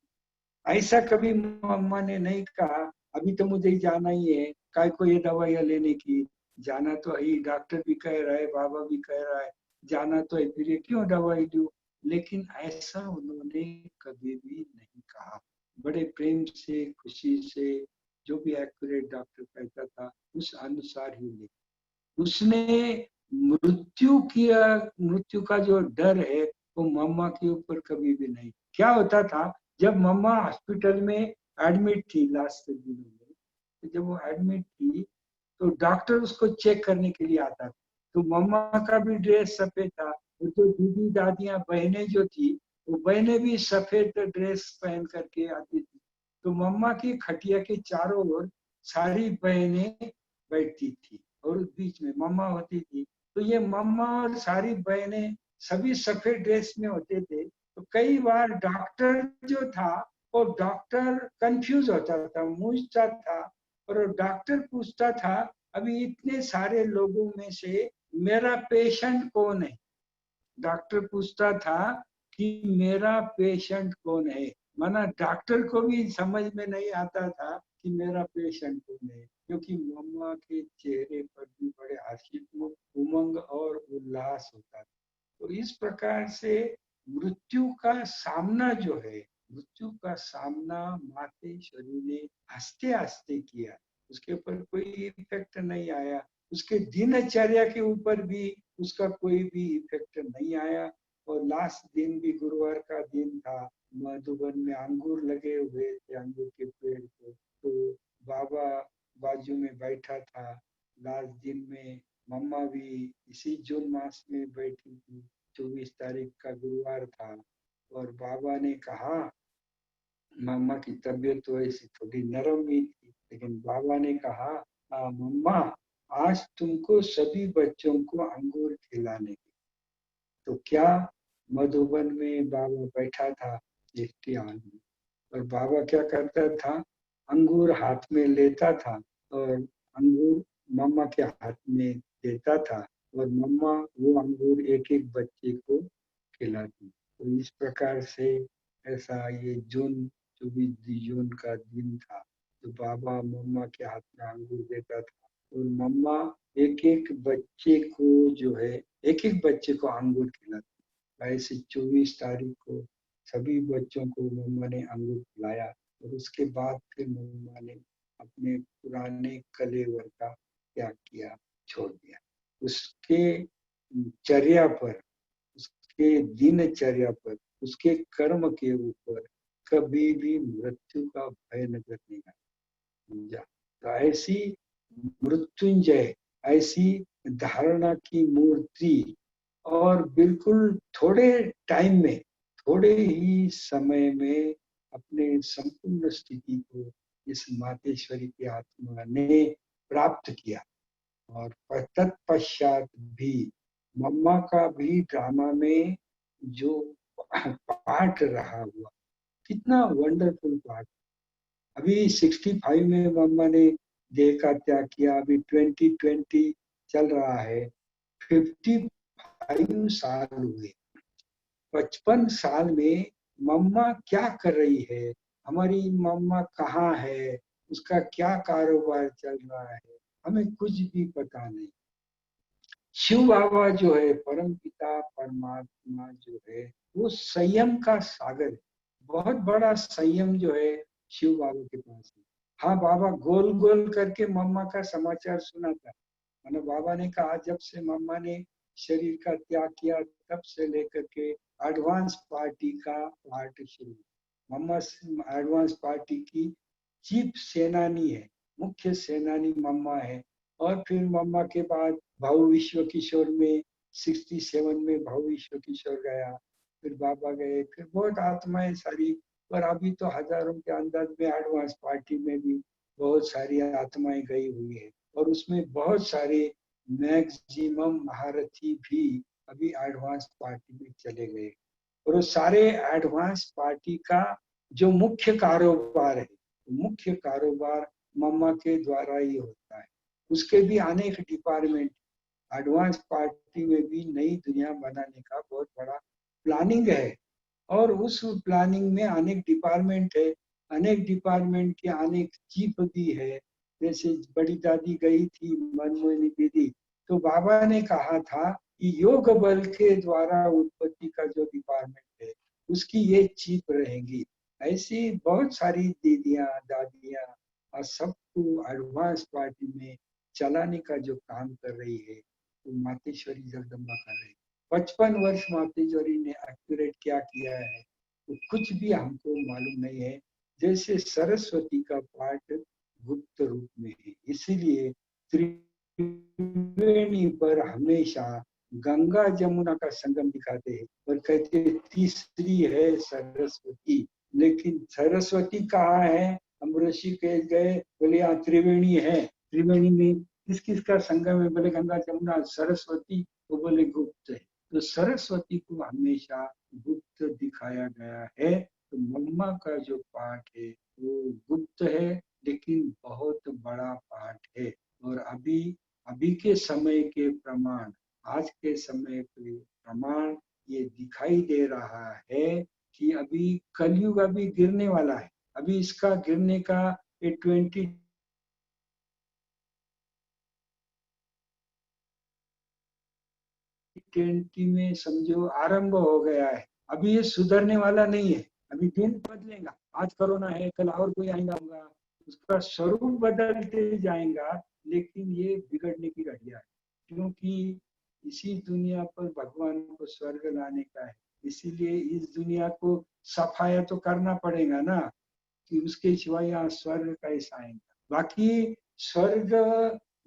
S1: ऐसा कभी मम्मा ने नहीं कहा अभी तो मुझे जाना ही है, काय को ये दवाइयाँ लेने की, जाना तो है, डॉक्टर भी कह रहा है, बाबा भी कह रहा है, जाना तो है, फिर ये क्यों दवाई लूं। लेकिन ऐसा उन्होंने कभी भी नहीं कहा। बड़े प्रेम से, खुशी से, जो भी एक्यूरेट डॉक्टर कहता था उस अनुसार ही ले। उसने मृत्यु का जो डर है वो मम्मा के ऊपर कभी भी नहीं। क्या होता था, जब मम्मा हॉस्पिटल में एडमिट थी लास्ट दिनों में, तो जब वो एडमिट थी तो डॉक्टर उसको चेक करने के लिए आता था। तो मम्मा का भी ड्रेस सफेद था, और जो दीदी दादियां बहनें जो थी वो बहनें भी सफेद ड्रेस पहन करके आती थी। तो मम्मा की खटिया के चारों ओर सारी बहनें बैठती थी और बीच में मम्मा होती थी। तो ये मम्मा और सारी बहनें सभी सफेद ड्रेस में होते थे। तो कई बार डॉक्टर जो था वो डॉक्टर कंफ्यूज होता था, मूझता था, और डॉक्टर पूछता था अभी इतने सारे लोगों में से मेरा पेशेंट कौन है। डॉक्टर पूछता था कि मेरा पेशेंट कौन है, माना डॉक्टर को भी समझ में नहीं आता था कि मेरा पेशेंट कौन है, क्योंकि मम्मा के चेहरे पर भी बड़े हर्षित उमंग और उल्लास होता था। तो इस प्रकार से मृत्यु का सामना जो है, मृत्यु का सामना मातेश्वरी ने हंसते हंसते किया। उसके ऊपर कोई इफेक्ट नहीं आया, उसके दिनचर्या के ऊपर भी उसका कोई भी इफेक्ट नहीं आया। और लास्ट दिन भी गुरुवार का दिन था, मधुबन में अंगूर लगे हुए थे, अंगूर के पेड़ पे, तो बाबा बाजू में बैठा था। लास्ट दिन में मम्मा भी इसी जून मास में बैठी थी, 24 तारीख का गुरुवार था। और बाबा ने कहा, मम्मा की तबीयत तो ऐसी थोड़ी नरम ही थी, लेकिन बाबा ने कहा मम्मा आज तुमको सभी बच्चों को अंगूर खिलाने की। तो क्या, मधुबन में बाबा बैठा था इफ्तियार में, और बाबा क्या करता था, अंगूर हाथ में लेता था और अंगूर मम्मा के हाथ में देता था, और मम्मा वो अंगूर एक एक बच्चे को खिलाती। तो इस प्रकार से ऐसा ये जून 24 जून का दिन था, तो बाबा मम्मा के हाथ में अंगूर देता था, और मम्मा एक एक बच्चे को जो है, एक एक बच्चे को अंगूर खिलाती। ऐसे 24 तारीख को सभी बच्चों को मम्मा ने अंगूर खिलाया। और उसके बाद फिर मम्मा ने अपने पुराने कलेवर का त्याग किया, छोड़ दिया। उसके चर्या पर, उसके दिनचर्या पर, उसके कर्म के ऊपर कभी भी मृत्यु का भय नजर नहीं आया। तो ऐसी मृत्युंजय, ऐसी धारणा की मूर्ति, और बिल्कुल थोड़े टाइम में, थोड़े ही समय में अपने संपूर्ण स्थिति को इस मातेश्वरी की आत्मा ने प्राप्त किया। और तत्पश्चात भी मम्मा का भी ड्रामा में जो पार्ट रहा हुआ, कितना वंडरफुल पार्ट। अभी 65 में मम्मा ने देह का त्याग किया, अभी 2020 चल रहा है, 55 साल हुए। 55 साल में मम्मा क्या कर रही है, हमारी मम्मा कहाँ है, उसका क्या कारोबार चल रहा है, हमें कुछ भी पता नहीं। शिव बाबा जो है, परम पिता परमात्मा जो है, वो संयम का सागर है। बहुत बड़ा संयम जो है शिव बाबा के पास है। हाँ, बाबा गोल गोल करके मम्मा का समाचार सुनाता। मैंने बाबा ने कहा जब से मम्मा ने शरीर का त्याग किया तब से लेकर के एडवांस पार्टी का पार्ट शुरू। मम्मा एडवांस पार्टी की चीफ सेनानी है, मुख्य सेनानी मम्मा है। और फिर मम्मा के बाद भाऊ विश्व किशोर में 67 में भाऊ विश्व किशोर गया, फिर बाबा गए, फिर बहुत आत्माएं सारी। और अभी तो हजारों के अंदाज में एडवांस पार्टी में भी बहुत सारी आत्माएं गई हुई है। और उसमें बहुत सारे मैक्सिमम महारथी भी अभी एडवांस पार्टी में चले गए। और वो सारे एडवांस पार्टी का जो मुख्य कारोबार है, मुख्य कारोबार मम्मा के द्वारा ही होता है। उसके भी अनेक डिपार्टमेंट, एडवांस पार्टी में भी नई दुनिया बनाने का बहुत बड़ा प्लानिंग है। और उस प्लानिंग में अनेक डिपार्टमेंट है, अनेक डिपार्टमेंट के अनेक चीफ भी है। जैसे बड़ी दादी गई थी मनमोहिनी दीदी, तो बाबा ने कहा था कि योग बल के द्वारा उत्पत्ति का जो डिपार्टमेंट है उसकी ये चीफ रहेंगी। ऐसी बहुत सारी दीदियां दादियां और सबको एडवांस पार्टी में चलाने का जो काम कर रही है तो मातेश्वरी जगदम्बा कर रही है। 55 वर्ष मातेश्वरी ने एक्यूरेट क्या किया है तो कुछ भी हमको मालूम नहीं है। जैसे सरस्वती का पाठ गुप्त रूप में है, इसीलिए त्रिवेणी पर हमेशा गंगा जमुना का संगम दिखाते हैं और कहते हैं तीसरी है सरस्वती। लेकिन सरस्वती कहाँ है? हम ऋषिकेश गए, बोले यहाँ त्रिवेणी है। त्रिवेणी में किस किस का संगम है? बोले गंगा जमुना सरस्वती। वो बोले गुप्त है। तो सरस्वती को हमेशा गुप्त दिखाया गया है। तो मम्मा का जो पाठ है वो गुप्त है, लेकिन बहुत बड़ा पाठ है। और अभी अभी के समय के प्रमाण, आज के समय के प्रमाण ये दिखाई दे रहा है कि अभी कलयुग अभी गिरने वाला है। अभी इसका गिरने का 2020 में समझो आरंभ हो गया है। अभी ये सुधरने वाला नहीं है। अभी दिन बदलेगा, आज कोरोना है कल और कोई आएगा होगा, उसका स्वरूप बदलते जाएगा, लेकिन ये बिगड़ने की घड़िया है। क्योंकि इसी दुनिया पर भगवान को स्वर्ग लाने का है, इसीलिए इस दुनिया को सफाया तो करना पड़ेगा ना, कि उसके सिवाय यहाँ स्वर्ग कैसा आएगा। बाकी स्वर्ग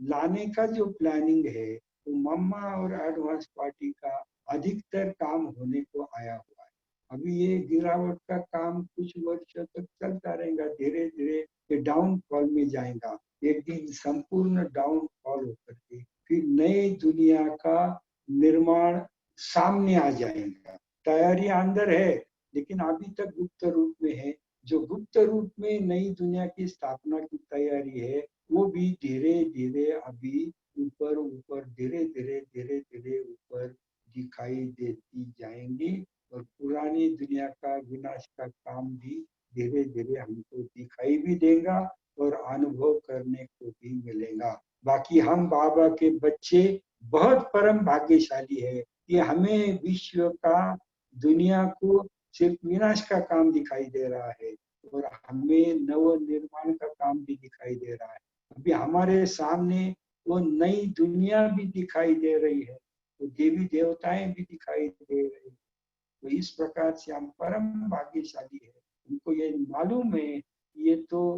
S1: लाने का जो प्लानिंग है तो मम्मा और एडवांस पार्टी का अधिकतर काम होने को आया हुआ है। अभी ये गिरावट का काम कुछ वर्षों तक चलता रहेगा, धीरे धीरे ये डाउनफॉल में जाएगा। एक दिन संपूर्ण डाउनफॉल होकर के फिर नई दुनिया का निर्माण सामने आ जाएगा। तैयारी अंदर है, लेकिन अभी तक गुप्त रूप में है। जो गुप्त रूप में नई दुनिया की स्थापना की तैयारी है वो भी धीरे धीरे अभी ऊपर ऊपर धीरे धीरे ऊपर दिखाई देती जाएंगी। और पुरानी दुनिया का विनाश का काम भी धीरे धीरे हमको दिखाई भी देगा और अनुभव करने को भी मिलेगा। बाकी हम बाबा के बच्चे बहुत परम भाग्यशाली है कि हमें विश्व का, दुनिया को सिर्फ विनाश का काम दिखाई दे रहा है और हमें नव निर्माण का काम भी दिखाई दे रहा है। अभी हमारे सामने वो नई दुनिया भी दिखाई दे रही है, तो देवी देवताएं भी दिखाई दे रही है। तो इस प्रकार से हम परम भाग्यशाली है, उनको ये मालूम है ये तो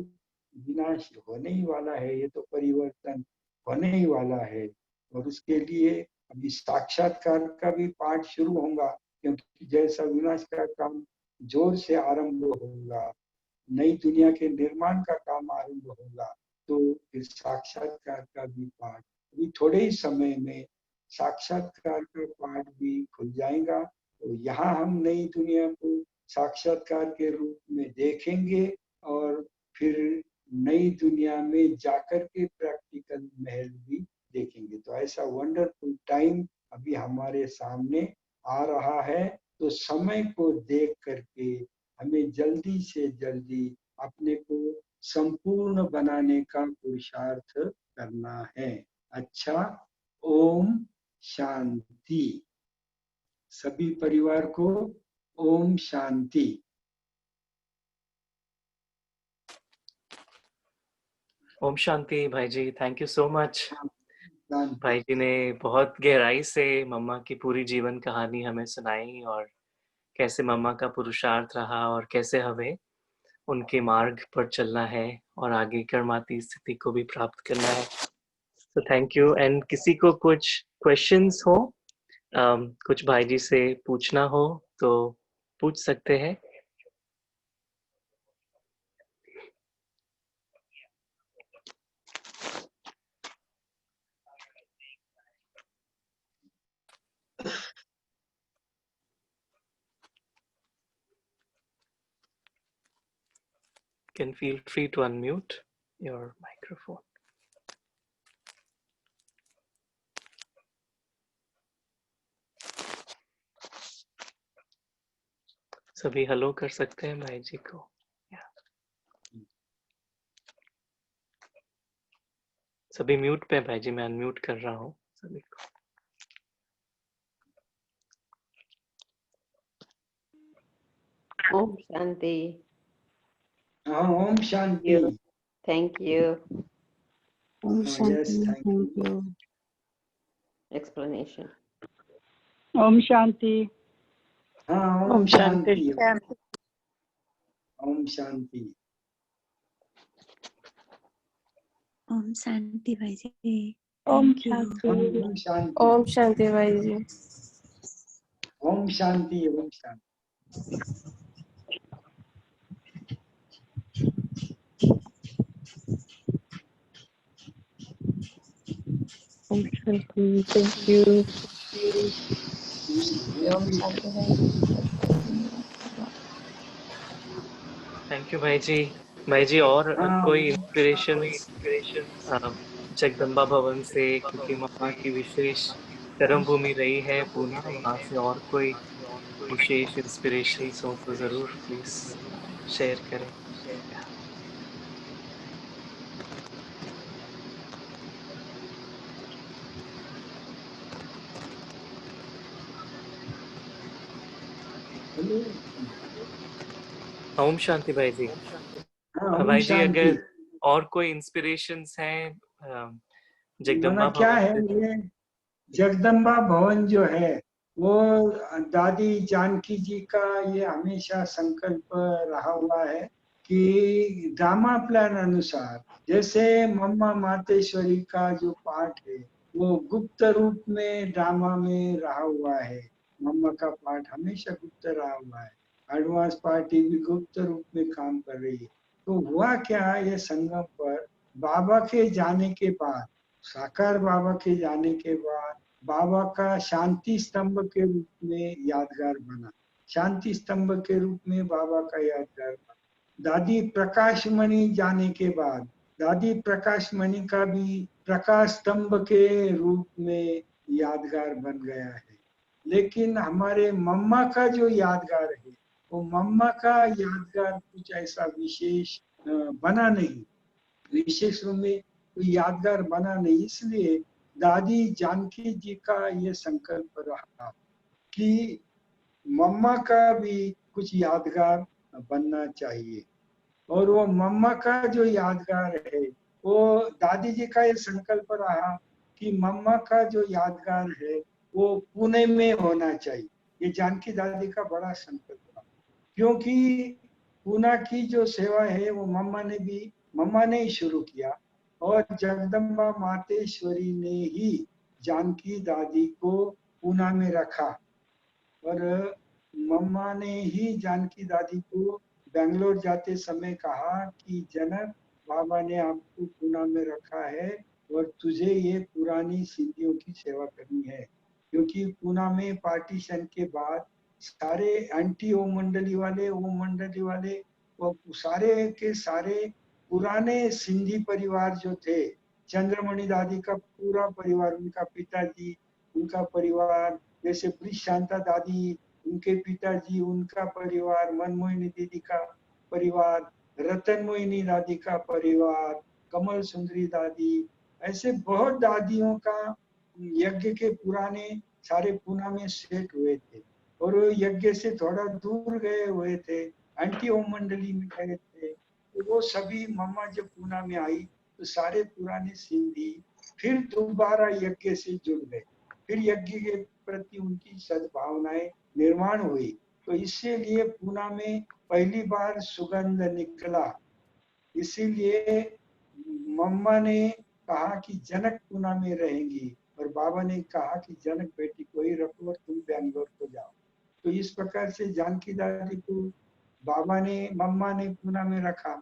S1: विनाश होने ही वाला है, ये तो परिवर्तन होने ही वाला है। और उसके लिए अभी साक्षात्कार का भी पाठ शुरू होगा, क्योंकि जैसा विनाश का काम जोर से आरंभ होगा, नई दुनिया के निर्माण का काम आरंभ होगा, तो फिर साक्षात्कार का भी पाठ अभी थोड़े ही समय में साक्षात्कार का पाठ भी खुल जाएगा। तो यहाँ हम नई दुनिया को साक्षात्कार के रूप में देखेंगे और फिर नई दुनिया में जाकर के प्रैक्टिकल महल भी देखेंगे। तो ऐसा वंडरफुल टाइम अभी हमारे सामने आ रहा है। तो समय को देख करके हमें जल्दी से जल्दी अपने को संपूर्ण बनाने का पुरुषार्थ करना है। अच्छा, ओम शांति। सभी परिवार को ओम शांति।
S2: ओम शांति भाई जी, थैंक यू सो मच।
S1: शांति।
S2: भाई जी ने बहुत गहराई से मम्मा की पूरी जीवन कहानी हमें सुनाई और कैसे मम्मा का पुरुषार्थ रहा और कैसे हमें उनके मार्ग पर चलना है और आगे कर्माती स्थिति को भी प्राप्त करना है। तो थैंक यू। एंड किसी को कुछ क्वेश्चंस हो, कुछ भाई जी से पूछना हो तो पूछ सकते हैं। Can feel free to unmute your microphone. सभी हेलो कर सकते हैं भाई जी को। सभी म्यूट पे भाई जी, मैं अनम्यूट कर रहा हूँ सभी को।
S3: Om Shanti.
S1: हाँ, Om Shanti.
S3: Thank you.
S4: Om
S1: yes,
S4: Shanti.
S1: Thank
S4: Thank
S1: you.
S4: you.
S3: Explanation.
S4: Om Shanti.
S1: हाँ,
S5: ओम शांति।
S1: ओम शांति।
S6: ओम शांति भाई जी।
S5: ओम
S6: Thank you.
S5: शांति।
S1: ओम शांति।
S5: ओम शांति भाई जी।
S1: ओम शांति। ओम शांति।
S5: ओम शांति। Thank you. ओम
S1: थैंक
S5: शांति भाई जी।
S2: थैंक यू भाई जी। भाई जी और
S1: हाँ,
S2: कोई इंस्पिरेशंस जगदम्बा भवन से, क्योंकि मम्मा की विशेष कर्म भूमि रही है पूना, वहाँ से और कोई विशेष इंस्पिरेशंस हो तो जरूर प्लीज शेयर करें।
S1: हेलो।
S2: ओम शांति भाई जी।
S1: हाँ, ओम
S2: भाई जी
S1: शांति।
S2: अगर और कोई इंस्पिरेशंस हैं
S1: माना
S2: जगदम्बा
S1: क्या
S2: भवन
S1: है,
S2: से।
S1: ये जगदम्बा भवन जो है वो दादी जानकी जी का ये हमेशा संकल्प रहा हुआ है कि ड्रामा प्लान अनुसार, जैसे मम्मा मातेश्वरी का जो पाठ है वो गुप्त रूप में ड्रामा में रहा हुआ है। मम्मा का पाठ हमेशा गुप्त रहा हुआ है। एडवांस पार्टी भी गुप्त रूप में काम कर रही है। तो हुआ क्या, ये संगम पर बाबा के जाने के बाद, साकार बाबा के जाने के बाद बाबा का शांति स्तंभ के रूप में यादगार बना। शांति स्तंभ के रूप में बाबा का यादगार बना। दादी प्रकाश मणि जाने के बाद दादी प्रकाश मणि का भी प्रकाश स्तंभ के रूप में यादगार बन गया है। लेकिन हमारे मम्मा का जो यादगार है वो मम्मा का यादगार कुछ ऐसा विशेष बना नहीं, विशेष रूप में कोई यादगार बना नहीं। इसलिए दादी जानकी जी का ये संकल्प रहा कि मम्मा का भी कुछ यादगार बनना चाहिए। और वो मम्मा का जो यादगार है वो दादी जी का ये संकल्प रहा कि मम्मा का जो यादगार है वो पुणे में होना चाहिए। ये जानकी दादी का बड़ा संकल्प रहा, क्योंकि पूना की जो सेवा है वो मम्मा ने ही शुरू किया। और जगदम्बा मातेश्वरी ने ही जानकी दादी को पूना में रखा। और मम्मा ने ही जानकी दादी को बेंगलोर जाते समय कहा कि जनक, बाबा ने आपको पूना में रखा है और तुझे ये पुरानी सिद्धियों की सेवा करनी है। क्योंकि पूना में पार्टीशन के बाद सारे एंटी ओम मंडली वाले, ओम मंडली वाले, वो सारे के सारे पुराने सिंधी परिवार जो थे, चंद्रमणि दादी का पूरा परिवार, उनका पिताजी, उनका परिवार, जैसे ब्रिज शांता दादी, उनके पिताजी, उनका परिवार, मनमोहिनी दीदी का परिवार, रतन मोहिनी दादी का परिवार, कमल सुंदरी दादी, ऐसे बहुत दादियों का यज्ञ के पुराने सारे पूना में सेट हुए थे। और वो यज्ञ से थोड़ा दूर गए हुए थे, एंटी ओम मंडली में गए थे। तो वो सभी मम्मा जब पूना में आई तो सारे पुराने सिंधी फिर दोबारा यज्ञ से जुड़ गए। फिर यज्ञ के प्रति उनकी सद्भावनाएं निर्माण हुई। तो इसीलिए पूना में पहली बार सुगंध निकला। इसीलिए मम्मा ने कहा कि जनक पूना में रहेंगी और बाबा ने कहा कि जनक बेटी को ही रखो और तुम बैंगलोर को जाओ। तो इस प्रकार से जानकी दादी को बाबा ने, मम्मा ने पूना में रखा।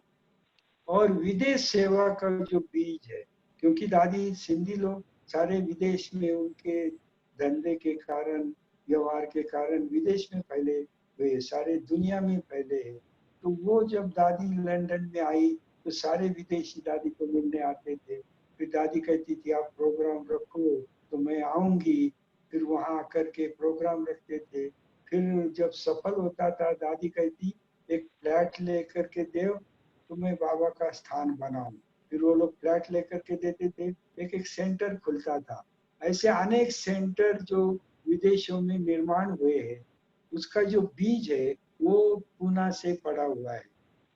S1: और विदेश सेवा का जो बीज है, क्योंकि दादी सिंधी लोग सारे विदेश में उनके धंधे के कारण, व्यवहार के कारण विदेश में फैले हुए, सारे दुनिया में फैले हैं। तो वो जब दादी लंदन में आई तो सारे विदेशी दादी को मिलने आते थे। फिर दादी कहती थी आप प्रोग्राम रखो तो मैं आऊंगी। फिर वहां आकर के प्रोग्राम रखते थे। फिर जब सफल होता था दादी कहती एक फ्लैट लेकर के देव तो मैं बाबा का स्थान बनाऊं। फिर वो लोग फ्लैट लेकर के देते थे, एक एक सेंटर खुलता था। ऐसे अनेक सेंटर जो विदेशों में निर्माण हुए हैं, उसका जो बीज है वो पूना से पड़ा हुआ है।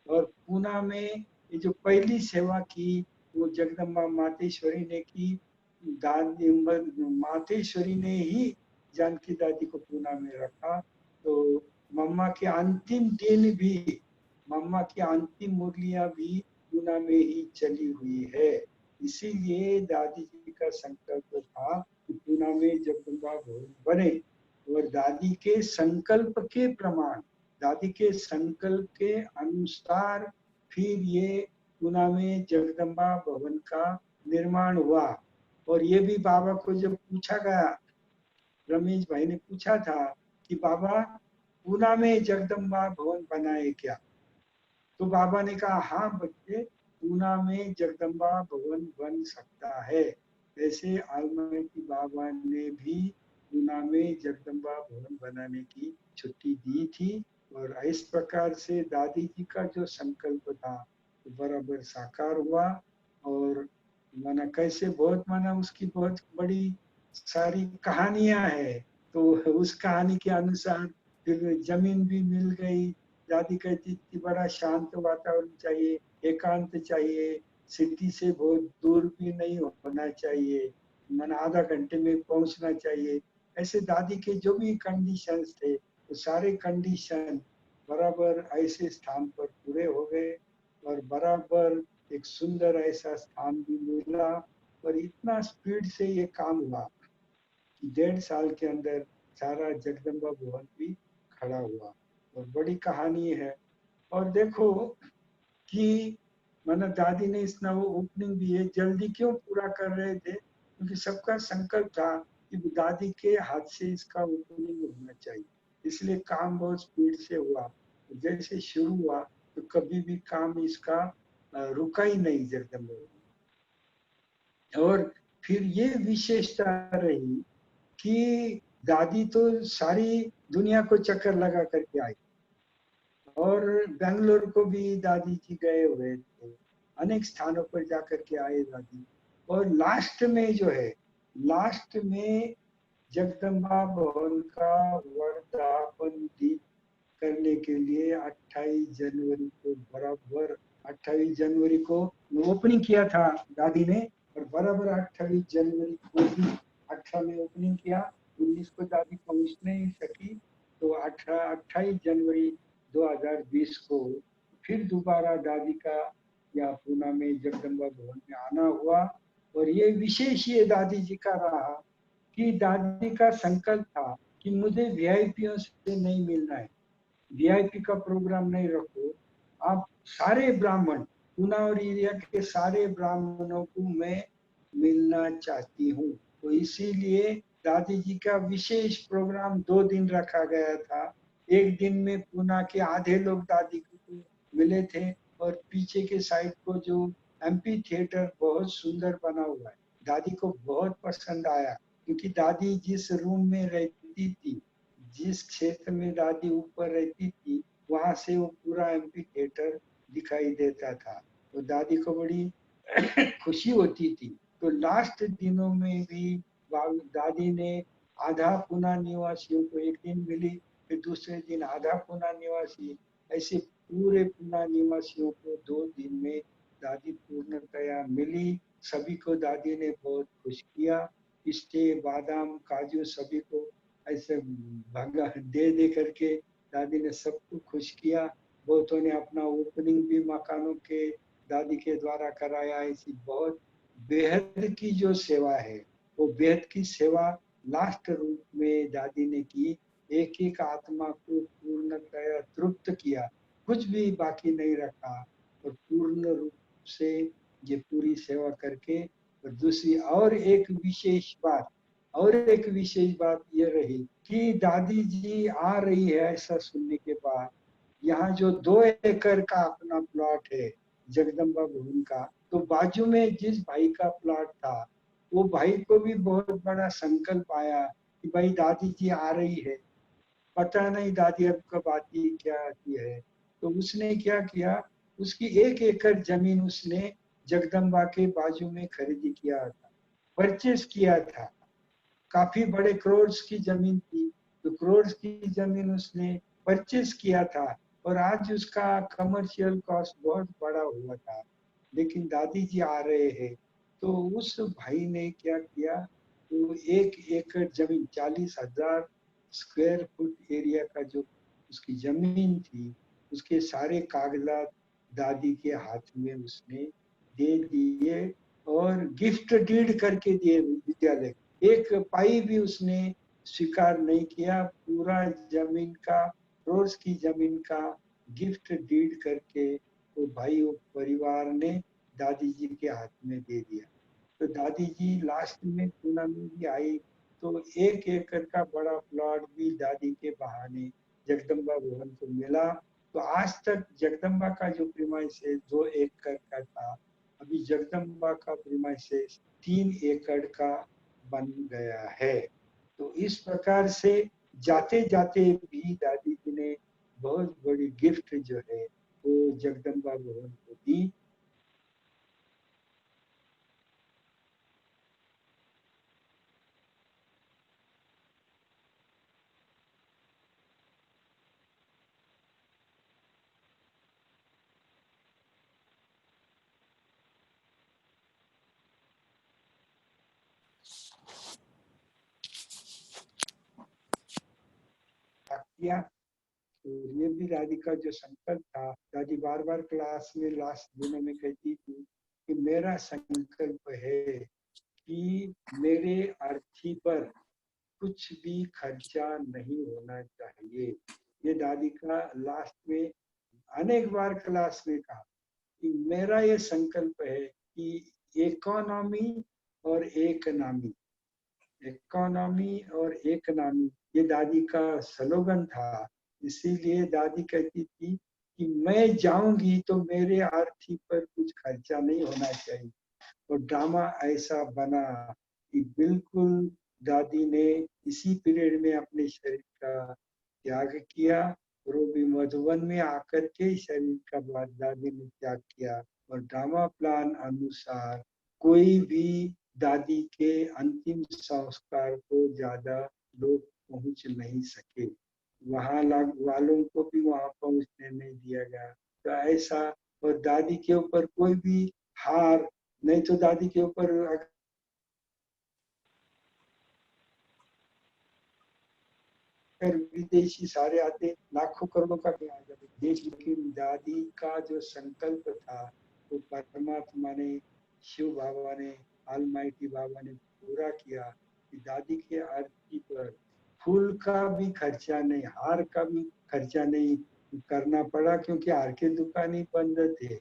S1: और पूना में ये जो पहली सेवा की वो जगदम्बा मातेश्वरी ने की। दादी मातेश्वरी ने ही जानकी दादी को पूना में रखा। तो मम्मा के अंतिम दिन भी, मम्मा की अंतिम मुरलियां भी पूना में ही चली हुई है। इसीलिए दादी जी का संकल्प था कि पूना में जगदम्बा भवन बने। और दादी के संकल्प के प्रमाण, दादी के संकल्प के अनुसार फिर ये पूना में जगदम्बा भवन का निर्माण हुआ। और ये भी बाबा को जब पूछा गया, रमेश भाई ने पूछा था कि बाबा पूना में जगदम्बा भवन बनाए क्या, तो बाबा ने कहा हाँ बच्चे, पूना में जगदम्बा भवन बन सकता है। ऐसे आलमाटी बाबा ने भी पूना में जगदम्बा भवन बनाने की छुट्टी दी थी। और इस प्रकार से दादी जी का जो संकल्प था वो बराबर साकार हुआ। और माना कैसे बहुत, माना उसकी बहुत बड़ी सारी कहानियां हैं। तो उस कहानी के अनुसार फिर जमीन भी मिल गई। दादी कहती थी बड़ा शांत वातावरण चाहिए, एकांत चाहिए, सिटी से बहुत दूर भी नहीं होना चाहिए, मन आधा घंटे में पहुंचना चाहिए। ऐसे दादी के जो भी कंडीशंस थे वो सारे कंडीशन बराबर ऐसे स्थान पर पूरे हो गए। और बराबर एक सुंदर ऐसा स्थान भी मिला। और इतना स्पीड से ये काम हुआ कि 1.5 साल के अंदर सारा जगदम्बा भवन भी खड़ा हुआ। और बड़ी कहानी है। और देखो कि माना दादी ने इस नव ओपनिंग भी है जल्दी क्यों पूरा कर रहे थे, क्योंकि सबका संकल्प था कि दादी के हाथ से इसका ओपनिंग होना चाहिए। इसलिए काम बहुत स्पीड से हुआ। जैसे शुरू हुआ तो कभी भी काम इसका रुका ही नहीं जगदम्बा। और फिर ये विशेषता रही कि दादी तो सारी दुनिया को चक्कर लगा करके आई। और बेंगलोर को भी दादी जी गए हुए थे, अनेक स्थानों पर जाकर के आए दादी। और लास्ट में जो है, लास्ट में जगदम्बा भवन का वर्धापन दिन करने के लिए 28 जनवरी को, बराबर 28 जनवरी को ओपनिंग किया था दादी ने। और बराबर 28 जनवरी को ही 18 में ओपनिंग किया, 19 को दादी पहुंच नहीं सकी। तो 28 जनवरी 2020 को फिर दोबारा दादी का या पूना में जगदम्बा भवन में आना हुआ। और ये विशेष ये दादी जी का रहा कि दादी का संकल्प था कि मुझे वीआईपीओ से नहीं मिलना है, वीआईपी का प्रोग्राम नहीं रखो, आप सारे ब्राह्मण, पूना और एरिया के सारे ब्राह्मणों को मैं मिलना चाहती हूँ। तो इसीलिए दादी जी का विशेष प्रोग्राम 2 दिन रखा गया था। एक दिन में पूना के आधे लोग दादी को मिले थे। और पीछे के साइड को जो एमपी थिएटर बहुत सुंदर बना हुआ है, दादी को बहुत पसंद आया। क्योंकि दादी जिस रूम में रहती थी, जिस क्षेत्र में दादी ऊपर रहती थी, वहां से वो पूरा एमपी थिएटर दिखाई देता था। तो दादी को बड़ी खुशी होती थी। तो लास्ट दिनों में भी दादी ने आधा पूना निवासियों को एक दिन मिली, फिर दूसरे दिन आधा पूना निवासी, ऐसे पूरे पूना निवासियों को 2 दिन में दादी पूर्णतया मिली। सभी को दादी ने बहुत खुश किया। पिस्ते, बादाम, काजू सभी को ऐसे भागा दे करके दादी ने सबको खुश किया। बहुतों ने अपना ओपनिंग भी मकानों के दादी के द्वारा कराया। ऐसी बहुत बेहद की जो सेवा है, वो बेहद की सेवा लास्ट रूप में दादी ने की। एक एक आत्मा को पूर्णतया तृप्त किया, कुछ भी बाकी नहीं रखा। और पूर्ण रूप से ये पूरी सेवा करके। और दूसरी और एक विशेष बात, और एक विशेष बात ये रही कि दादी जी आ रही है ऐसा सुनने के बाद, यहाँ जो 2 एकड़ का अपना प्लॉट है जगदम्बा भवन का, तो बाजू में जिस भाई का प्लॉट था, वो भाई को भी बहुत बड़ा संकल्प आया कि भाई दादी जी आ रही है, पता नहीं दादी अब कब आती क्या आती है। तो उसने क्या किया, उसकी 1 एकड़ जमीन उसने जगदम्बा के बाजू में खरीदी किया था, परचेस किया था। काफी बड़े करोड़ की जमीन थी, तो करोड़ की जमीन उसने परचेस किया था और आज उसका कमर्शियल कॉस्ट बहुत बड़ा हुआ था। लेकिन दादी जी आ रहे हैं तो उस भाई ने क्या किया, तो 1 एकड़ जमीन 40,000 स्क्वायर फुट एरिया का जो उसकी जमीन थी, उसके सारे कागजात दादी के हाथ में उसने दे दिए और गिफ्ट डीड करके दिए विद्यालय। एक पाई भी उसने स्वीकार नहीं किया, पूरा जमीन का, रोज की जमीन का गिफ्ट डीड करके वो भाई वो परिवार ने दादी जी के हाथ में दे दिया। तो दादी जी लास्ट में पूना में भी आई तो 1 एकड़ का बड़ा प्लॉट भी दादी के बहाने जगदम्बा भवन को मिला। तो आज तक जगदम्बा का जो प्रीमाइसेस 2 एकड़ का था, अभी जगदम्बा का प्रीमाइसेस 3 एकड़ का बन गया है। तो इस प्रकार से जाते जाते भी दादी जी ने बहुत बड़ी गिफ्ट जो है वो जगदम्बा भवन को दी। किया तो ये भी दादी का जो संकल्प था, दादी बार बार क्लास में लास्ट दिनों में कहती थी कि मेरा संकल्प है कि मेरे अर्थी पर कुछ भी खर्चा नहीं होना चाहिए। ये दादी का लास्ट में अनेक बार क्लास में कहा कि मेरा ये संकल्प है कि इकोनॉमी और एक नामी, इकोनॉमी और एक नामी, ये दादी का स्लोगन था। इसीलिए दादी कहती थी कि मैं जाऊंगी तो मेरे अर्थी पर कुछ खर्चा नहीं होना चाहिए। और ड्रामा ऐसा बना कि बिल्कुल दादी ने इसी पीरियड में अपने शरीर का त्याग किया और वो भी मधुबन में आकर के शरीर का बाद दादी ने त्याग किया। और ड्रामा प्लान अनुसार कोई भी दादी के अंतिम संस्कार को ज्यादा लोग पहुंच नहीं सके, वहां वालों को भी वहां पहुंचने नहीं दिया गया। तो ऐसा, और दादी के ऊपर कोई भी हार नहीं, तो दादी के ऊपर अगर विदेशी सारे आते लाखों करोड़ों का भी आ जाते देश, लेकिन दादी का जो संकल्प था वो परमात्मा ने, शिव बाबा ने, ऑलमाइटी बाबा ने पूरा किया कि दादी के अर्थी पर फूल का भी खर्चा नहीं, हार का भी खर्चा नहीं करना पड़ा, क्योंकि हार के दुकानें बंद थे,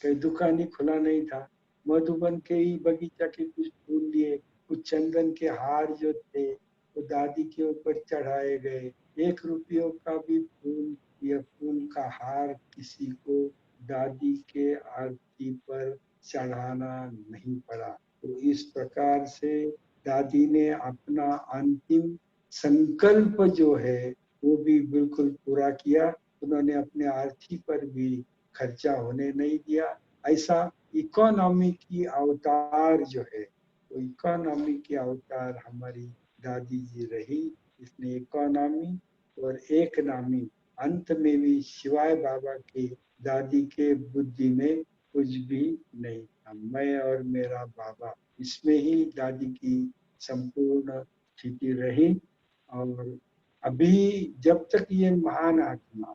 S1: कई दुकानें खुला नहीं था। मधुबन के ही बगीचा के कुछ फूल लिए, कुछ चंदन के हार जो थे वो दादी के ऊपर चढ़ाए गए। 1 रुपयों का भी फूल या फूल का हार किसी को दादी के आरती पर चढ़ाना नहीं पड़ा। तो इस प्रकार से दादी ने अपना अंतिम संकल्प जो है वो भी बिल्कुल पूरा किया। उन्होंने अपने आरती पर भी खर्चा होने नहीं दिया। ऐसा इकोनॉमी की अवतार जो है, तो इकोनॉमी की अवतार हमारी दादी जी रही। इसने इकोनॉमी और एक नामी, अंत में भी शिवाय बाबा की दादी के बुद्धि में कुछ भी नहीं था, मैं और मेरा बाबा, इसमें ही दादी की संपूर्ण स्थिति रही। और अभी जब तक ये महान आत्मा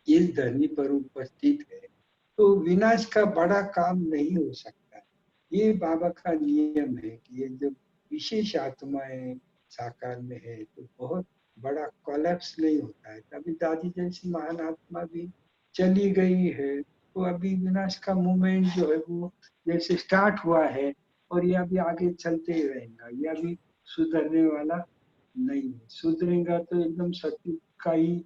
S1: इस धरनी पर उपस्थित है तो विनाश का बड़ा काम नहीं हो सकता। ये बाबा का नियम है कि ये जब विशेष आत्माएं साकार में है तो बहुत बड़ा कोलैप्स नहीं होता है। तभी दादी जैसी महान आत्मा भी चली गई है तो अभी विनाश का मूवमेंट जो है वो जैसे स्टार्ट हुआ है और ये अभी आगे चलते ही रहेगा, ये अभी सुधरने वाला नहीं है। सुधरेगा तो एकदम सत्युग का ही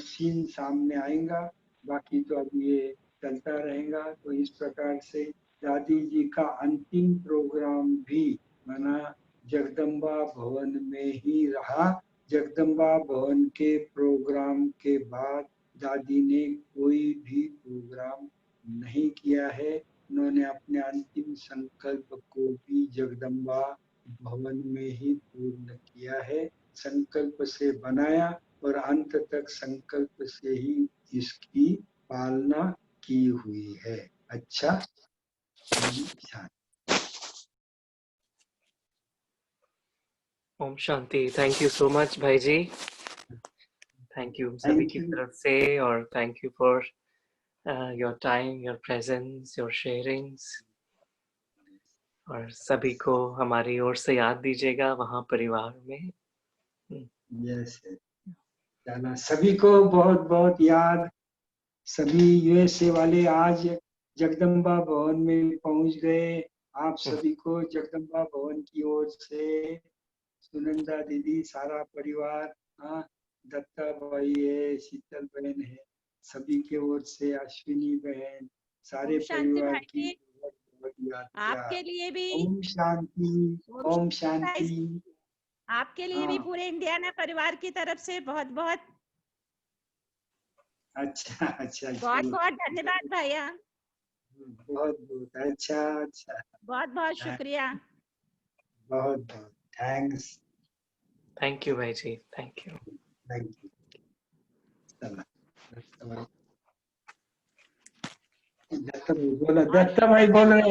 S1: सीन सामने आएगा, बाकी तो अभी ये चलता रहेगा। तो इस प्रकार से दादी जी का अंतिम प्रोग्राम भी माना जगदम्बा भवन में ही रहा जगदम्बा भवन के प्रोग्राम के बाद दादी ने कोई भी प्रोग्राम नहीं किया है। उन्होंने अपने अंतिम संकल्प को भी जगदम्बा भवन में ही पूर्ण किया है। संकल्प से बनाया और अंत तक संकल्प से ही इसकी पालना की हुई है। अच्छा,
S2: ओम शांति। थैंक यू सो मच भाई जी। थैंक यू सभी की तरफ से, और thank you for your time, your presence, your sharings. और सभी को हमारी ओर से याद दीजिएगा वहाँ परिवार में।
S1: यस, जाना सभी को बहुत बहुत याद। सभी यूएसए वाले आज जगदम्बा भवन में पहुंच गए। आप सभी को जगदम्बा भवन की ओर से, सुनंदा दीदी, सारा परिवार, हाँ, दत्ता भाई है, शीतल बहन है, सभी के ओर से, अश्विनी बहन, सारे परिवार की बहुत बहुत याद।
S7: आपके लिए भी
S1: ओम शांति, ओम शांति।
S7: आपके लिए भी पूरे इंडियाना परिवार की तरफ से बहुत बहुत
S1: अच्छा अच्छा,
S7: बहुत बहुत धन्यवाद भैया।
S1: बहुत बहुत अच्छा अच्छा,
S7: बहुत बहुत शुक्रिया।
S1: बहुत बहुत थैंक्स।
S2: थैंक यू भाई जी, thank you.
S1: Thank you. Datta भाई बोल रहे हैं।